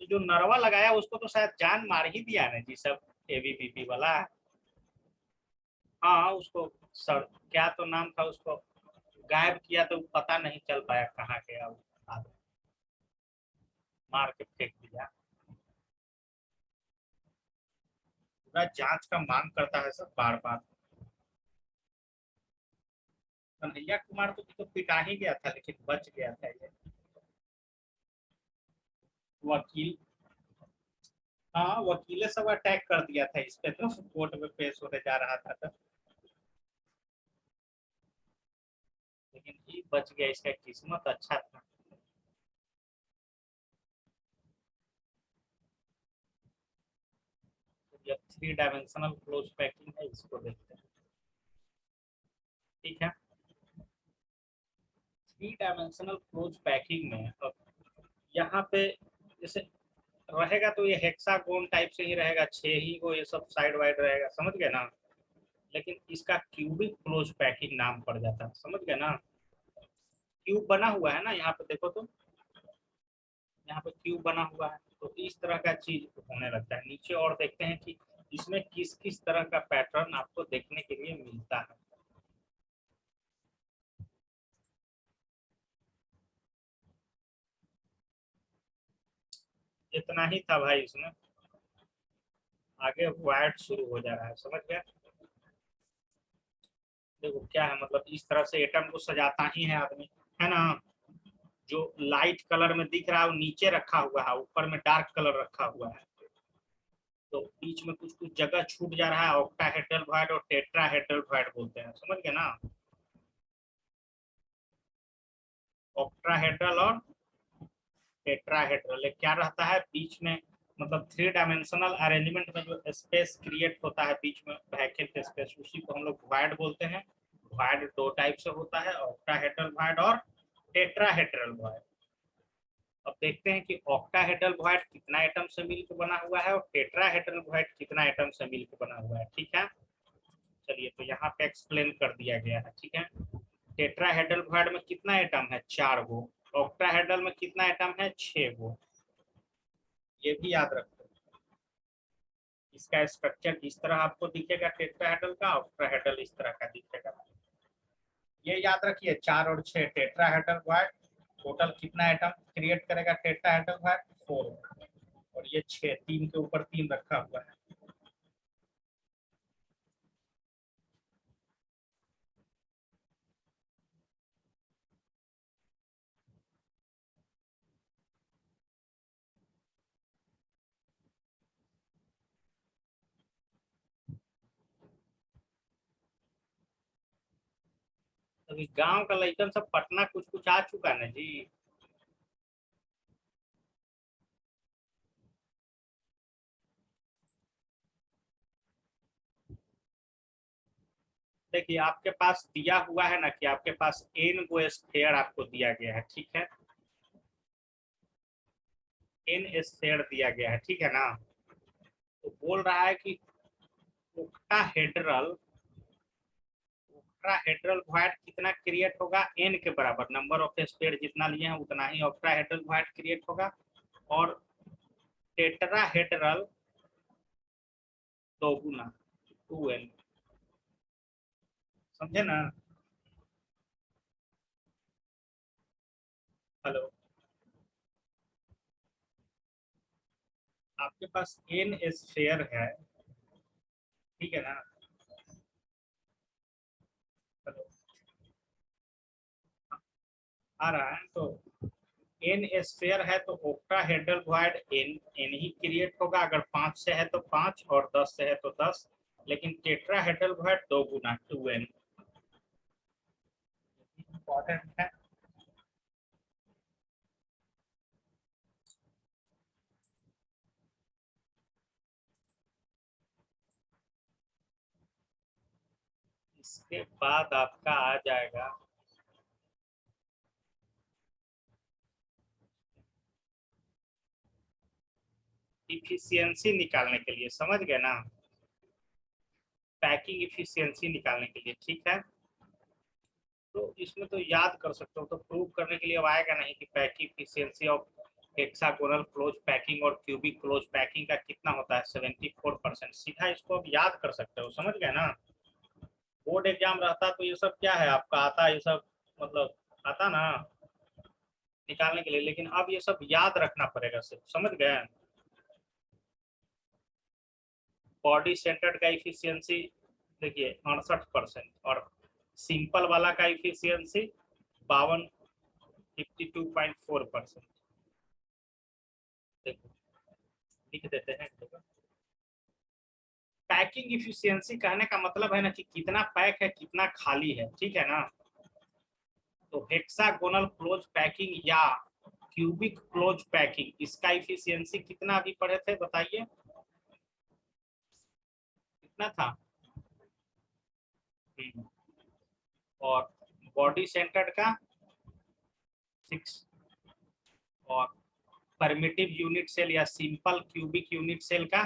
तो जो नरवा लगाया उसको तो शायद जान मार ही दिया ना जी सब, एबीवीपी वाला। हाँ उसको, सर क्या तो नाम था उसको, गायब किया तो पता नहीं चल पाया कहाँ गया वो आदमी। मार के फेंक दिया। पूरा जांच का मांग करता है सब बार बार। कन्हैया कुमार तो पिटा ही गया था लेकिन बच गया था ये। वकील, हाँ वकीले सब अटैक कर दिया था इस पे, तो कोर्ट में पेश होने जा रहा था तो। लेकिन ये बच गया, इसका किस्मत अच्छा था। ये 3 डायमेंशनल क्लोज पैकिंग है, इसको देखते हैं। ठीक है, 3 डायमेंशनल क्लोज पैकिंग में अब यहाँ पे जैसे रहेगा तो ये हेक्सागोन टाइप से ही रहेगा, 6 ही को ये सब साइड वाइड रहेगा, समझ गए ना। लेकिन इसका क्यूबिक क्लोज पैकिंग नाम पड़ जाता है, समझ गए ना। क्यूब बना हुआ है ना यहाँ पे, देखो तो यहाँ पे क्यूब बना हुआ है, तो इस तरह का चीज होने लगता है नीचे। और देखते हैं कि इसमें किस किस तरह का पैटर्न आपको देखने के लिए मिलता है। इतना ही था भाई इसमें, आगे वायर्ड शुरू हो जा रहा है, समझ गया। देखो क्या है, मतलब इस तरह से एटम को सजाता ही है आदमी, है ना। जो लाइट कलर में दिख रहा है वो नीचे रखा हुआ है, ऊपर में डार्क कलर रखा हुआ है, तो बीच में कुछ कुछ जगह छूट जा रहा है। ऑक्टाहेड्रल वॉइड और टेट्राहेड्रल वॉइड बोलते हैं, समझ गए ना। ऑक्टाहेड्रल और टेट्राहेड्रल क्या रहता है बीच में, मतलब 3 डायमेंशनल अरेंजमेंट में जो स्पेस क्रिएट होता है बीच में, वैकेंट स्पेस, उसी को हम लोग वॉइड बोलते हैं। वॉइड 2 टाइप से होता है, ऑक्टाहेड्रल वॉइड और टेट्राहेड्रल वॉइड। अब देखते हैं कि ऑक्टाहेड्रल वॉइड कितना एटम से मिलकर बना हुआ है और टेट्राहेड्रल वॉइड कितना एटम से मिलकर बना हुआ है। ठीक है, चलिए तो यहाँ पे एक्सप्लेन कर दिया गया है। ठीक है, टेट्राहेड्रल वॉइड में कितना एटम है, 4 गो। ऑक्टाहेड्रल में कितना एटम है, 6 गो। ये भी याद रखो। इसका स्ट्रक्चर इस तरह आपको दिखेगा टेट्राहेड्रल का, ऑक्टाहेड्रल इस तरह का दिखेगा। ये याद रखिए, 4 और 6 टेट्राहेड्रल वॉइड, टोटल कितना एटम क्रिएट करेगा टेट्राहेड्रल वॉइड, 4। और ये 6, 3 के ऊपर 3 रखा हुआ है। अभी गांव का लड़कन सब पटना कुछ कुछ आ चुका ना जी। देखिए आपके पास दिया हुआ है ना कि आपके पास एन गो स्फीयर आपको दिया गया है, ठीक है। एन स्फीयर दिया गया है, ठीक है ना। तो बोल रहा है कि ओक्टाहेड्रल ऑक्टाहेड्रल वॉइड कितना क्रिएट होगा, एन के बराबर, नंबर ऑफ स्फीयर जितना लिए हैं उतना ही ऑक्टाहेड्रल वॉइड क्रिएट होगा। और टेट्राहेड्रल दोगुना, 2n। समझे ना। हेलो, आपके पास एन स्फीयर है, ठीक है ना। हेलो, आ रहा है तो एन स्फीयर है तो ऑक्टाहेड्रल वॉइड एन एन ही क्रिएट होगा। अगर 5 से है तो 5 और 10 से है तो 10। लेकिन टेट्राहेड्रल वॉइड 2 गुना 2n। इंपॉर्टेंट है। इसके बाद आपका आ जाएगा इफिशियंसी निकालने के लिए, समझ गए ना। पैकिंग इफिशियंसी निकालने के लिए, ठीक है। तो इसमें तो याद कर सकते हो, तो प्रूव करने के लिए अब आएगा नहीं कि packing efficiency of hexagonal close packing और क्यूबिक क्लोज पैकिंग का कितना होता है, 74%। सीधा इसको अब याद कर सकते हो, समझ गए ना। बोर्ड एग्जाम रहता तो ये सब क्या है आपका आता, ये सब मतलब आता ना निकालने के लिए, लेकिन अब ये सब याद रखना पड़ेगा सिर्फ, समझ गए। बॉडी सेंटर्ड का इफिशियंसी देखिए 68%, और सिंपल वाला का इफिशियंसी 52.4%। देखो लिख देते हैं। पैकिंग इफिशियंसी कहने का मतलब है ना कि कितना पैक है कितना खाली है, ठीक है ना। तो हेक्सागोनल क्लोज पैकिंग या क्यूबिक क्लोज पैकिंग, इसका इफिशियंसी कितना अभी पढ़े थे बताइए। कितना था? और बॉडी सेंटर्ड का 6, और परमिटिव यूनिट सेल या सिंपल क्यूबिक यूनिट सेल का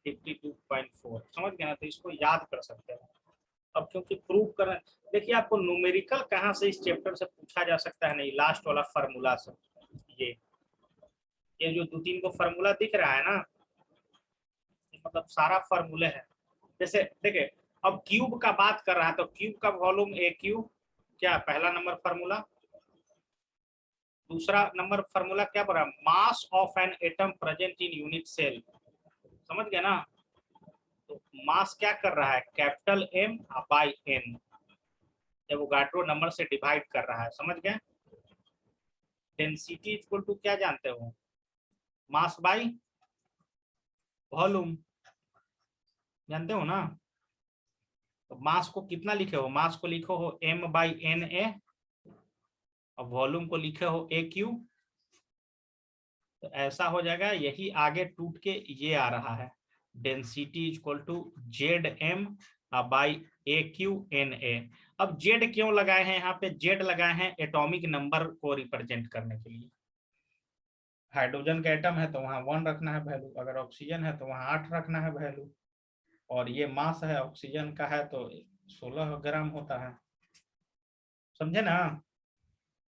52.4। समझ गए ना? तो इसको याद कर सकते हैं। अब क्योंकि प्रूव कर, देखिए आपको न्यूमेरिकल कहाँ से इस चैप्टर से पूछा जा सकता है, नहीं लास्ट वाला फार्मूला से। ये जो 2-3 को फार्मूला दिख रहा है ना, मतलब सारा फार्मूले है। जैसे देखिए, अब क्यूब का बात कर रहा है तो क्यूब का वॉल्यूम ए क्यूब, क्या पहला नंबर फार्मूला। दूसरा नंबर फार्मूला क्या पड़ा? Mass of an atom present in unit cell. समझ गए ना? तो मास क्या कर रहा है? कैपिटल एम बाई एन, जब वोगाड्रो नंबर से डिवाइड कर रहा है। समझ गए? डेंसिटी इक्वल टू क्या जानते हो? मास बाई वॉल्यूम, जानते हो ना? तो मास को कितना लिखे हो? मास को लिखो हो m बाई एन ए, और वॉल्यूम को लिखे हो ए क्यू। तो ऐसा हो जाएगा, यही आगे टूट के ये आ रहा है, density equal to Z M by a cube N A. अब जेड क्यों लगाए हैं यहाँ पे? जेड लगाए हैं एटॉमिक नंबर को रिप्रेजेंट करने के लिए। हाइड्रोजन का एटम है तो वहाँ 1 रखना है वैल्यू, अगर ऑक्सीजन है तो वहाँ 8 रखना है वैल्यू, और ये मास है ऑक्सीजन का है तो 16 ग्राम होता है। समझे ना?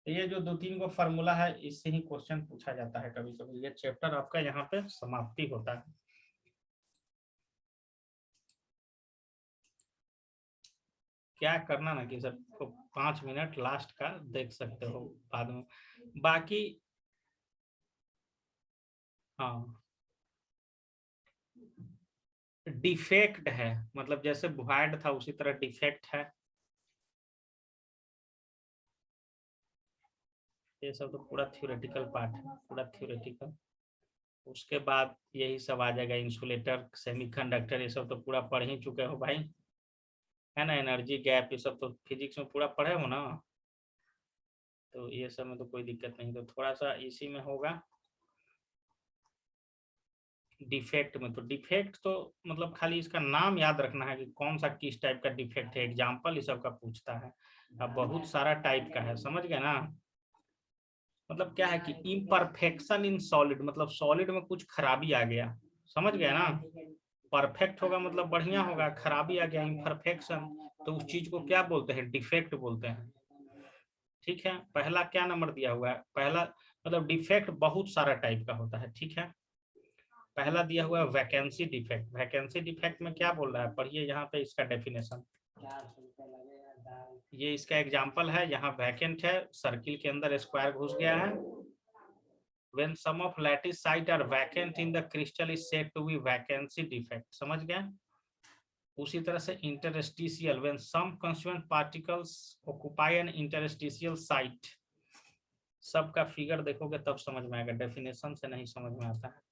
तो ये जो 2-3 को फार्मूला है, इससे ही क्वेश्चन पूछा जाता है कभी कभी। ये चैप्टर आपका यहाँ पे समाप्ति होता है। क्या करना ना कि सर 5 मिनट लास्ट का देख सकते हो बाद में, बाकी हाँ डिफेक्ट है, मतलब जैसे भॉइड था उसी तरह डिफेक्ट है। ये सब तो पूरा थ्योरेटिकल पार्ट है, पूरा थ्योरेटिकल। उसके बाद यही सब आ जाएगा, इंसुलेटर, सेमीकंडक्टर, ये सब तो पूरा पढ़ ही चुके हो भाई, है ना? एनर्जी गैप, ये सब तो फिजिक्स में पूरा पढ़े हो ना, तो ये सब में तो कोई दिक्कत नहीं। तो थोड़ा सा इसी में होगा डिफेक्ट में। तो डिफेक्ट तो मतलब खाली इसका नाम याद रखना है कि कौन सा किस टाइप का डिफेक्ट है, एग्जाम्पल इस सब का पूछता है। अब बहुत सारा टाइप का है, समझ गए ना? मतलब क्या है कि इम्परफेक्शन इन सॉलिड, मतलब सॉलिड में कुछ खराबी आ गया। समझ गया ना? परफेक्ट होगा मतलब बढ़िया होगा, खराबी आ गया इम्परफेक्शन, तो उस चीज को क्या बोलते हैं? डिफेक्ट बोलते हैं। ठीक है, पहला क्या नंबर दिया हुआ है? पहला मतलब डिफेक्ट बहुत सारा टाइप का होता है। ठीक है, पहला दिया हुआ है वैकेंसी डिफेक्ट। वैकेंसी डिफेक्ट में क्या बोल रहा है? पढ़िए यहाँ पे इसका डेफिनेशन। ये इसका एग्जांपल है, यहाँ वैकेंट है, सर्किल के अंदर स्क्वायर घुस गया है। When some of lattice site are vacant in the crystal is said to be vacancy defect। समझ गए? उसी तरह से interstitial, when some constituent particles occupy an interstitial site। सबका फिगर देखोगे तब समझ में आएगा, डेफिनेशन से नहीं समझ में आता है।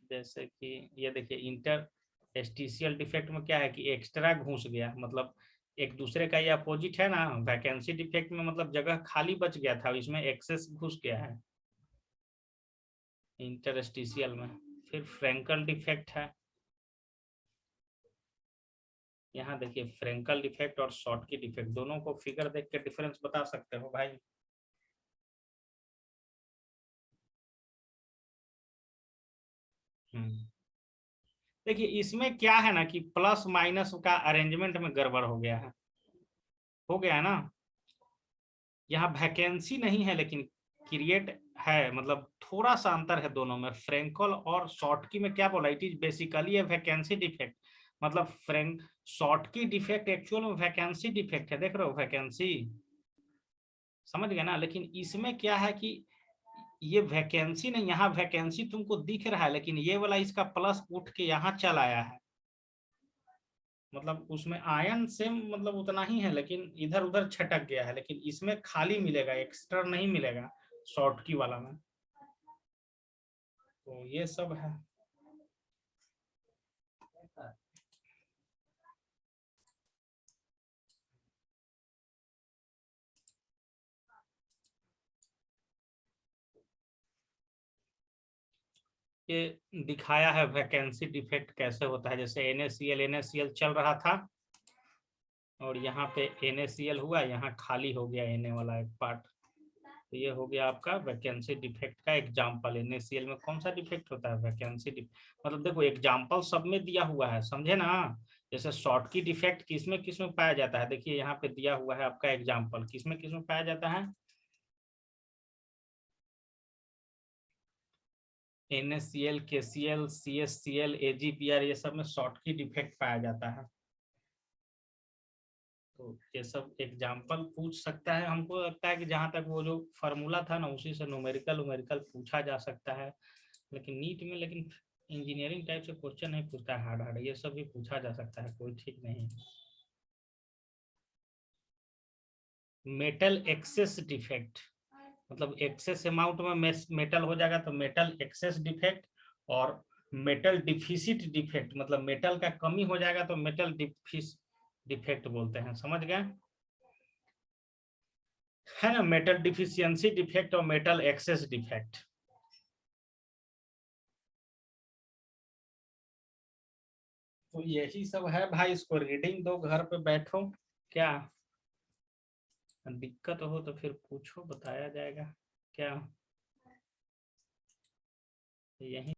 जैसे कि ये देखिए, इंटरस्टिशियल डिफेक्ट में क्या है कि एक्स्ट्रा घुस गया, मतलब एक दूसरे का ये अपोजिट है ना। वैकेंसी डिफेक्ट में मतलब जगह खाली बच गया था, इसमें एक्सेस घुस गया है इंटरस्टिशियल में। फिर फ्रैंकल डिफेक्ट है, यहाँ देखिए फ्रैंकल डिफेक्ट और शॉर्टकी डिफेक्ट, दोनों को फिगर देख के डिफरेंस बता सकते हो भाई। देखिए इसमें क्या है ना कि प्लस माइनस का अरेंजमेंट में गड़बड़ हो गया है, हो गया है ना। यहाँ वैकेंसी नहीं है लेकिन क्रिएट है, मतलब थोड़ा सा अंतर है दोनों में। फ्रैंकल और शॉर्टकी में क्या बोला? It is basically A vacancy defect. मतलब फ्रैंक शॉर्टकी डिफेक्ट एक्चुअल में वैकेंसी डिफेक्ट है, देख रहे हो वैकेंसी, समझ गए ना? लेकिन इसमें क्या है कि ये वैकेंसी नहीं, यहाँ वैकेंसी तुमको दिख रहा है लेकिन ये वाला इसका प्लस उठ के यहाँ चल आया है, मतलब उसमें आयन सेम मतलब उतना ही है लेकिन इधर उधर छटक गया है, लेकिन इसमें खाली मिलेगा, एक्स्ट्रा नहीं मिलेगा शॉर्ट की वाला में। तो ये सब है। ये दिखाया है वैकेंसी डिफेक्ट कैसे होता है। जैसे NaCl चल रहा था और यहाँ पे NaCl हुआ, यहाँ खाली हो गया Na वाला एक पार्ट, तो ये हो गया आपका वैकेंसी डिफेक्ट का एग्जाम्पल। NaCl में कौन सा डिफेक्ट होता है? Vacancy defect. मतलब देखो एग्जाम्पल सब में दिया हुआ है, समझे ना। जैसे शॉर्ट की डिफेक्ट किसमें किसमें पाया जाता है, देखिए यहाँ पे दिया हुआ है आपका एग्जाम्पल, किसमें किसमें पाया जाता है। NaCl, KCl, CSCl, AgPr, ये सब में शॉर्ट की डिफेक्ट पाया जाता है। तो ये सब एग्जाम्पल पूछ सकता है। हमको लगता है कि जहाँ तक वो जो फार्मूला था ना, उसी से न्यूमेरिकल पूछा जा सकता है। लेकिन नीट में, लेकिन इंजीनियरिंग टाइप से क्वेश्चन नहीं पूछता है हार्ड हार्ड, ये सब भी पूछा जा सकता है, कोई ठीक नहीं। मेटल एक्सेस डिफेक्ट मतलब एक्सेस अमाउंट में मेटल हो जाएगा तो मेटल एक्सेस डिफेक्ट, और मेटल डिफिसिट डिफेक्ट मतलब मेटल का कमी हो जाएगा तो मेटल डिफेक्ट बोलते हैं, समझ गए है ना। मेटल डिफिशियंसी डिफेक्ट और मेटल एक्सेस डिफेक्ट। तो यही सब है भाई, इसको रीडिंग दो, घर पे बैठो, क्या दिक्कत हो तो फिर पूछो, बताया जाएगा क्या। यही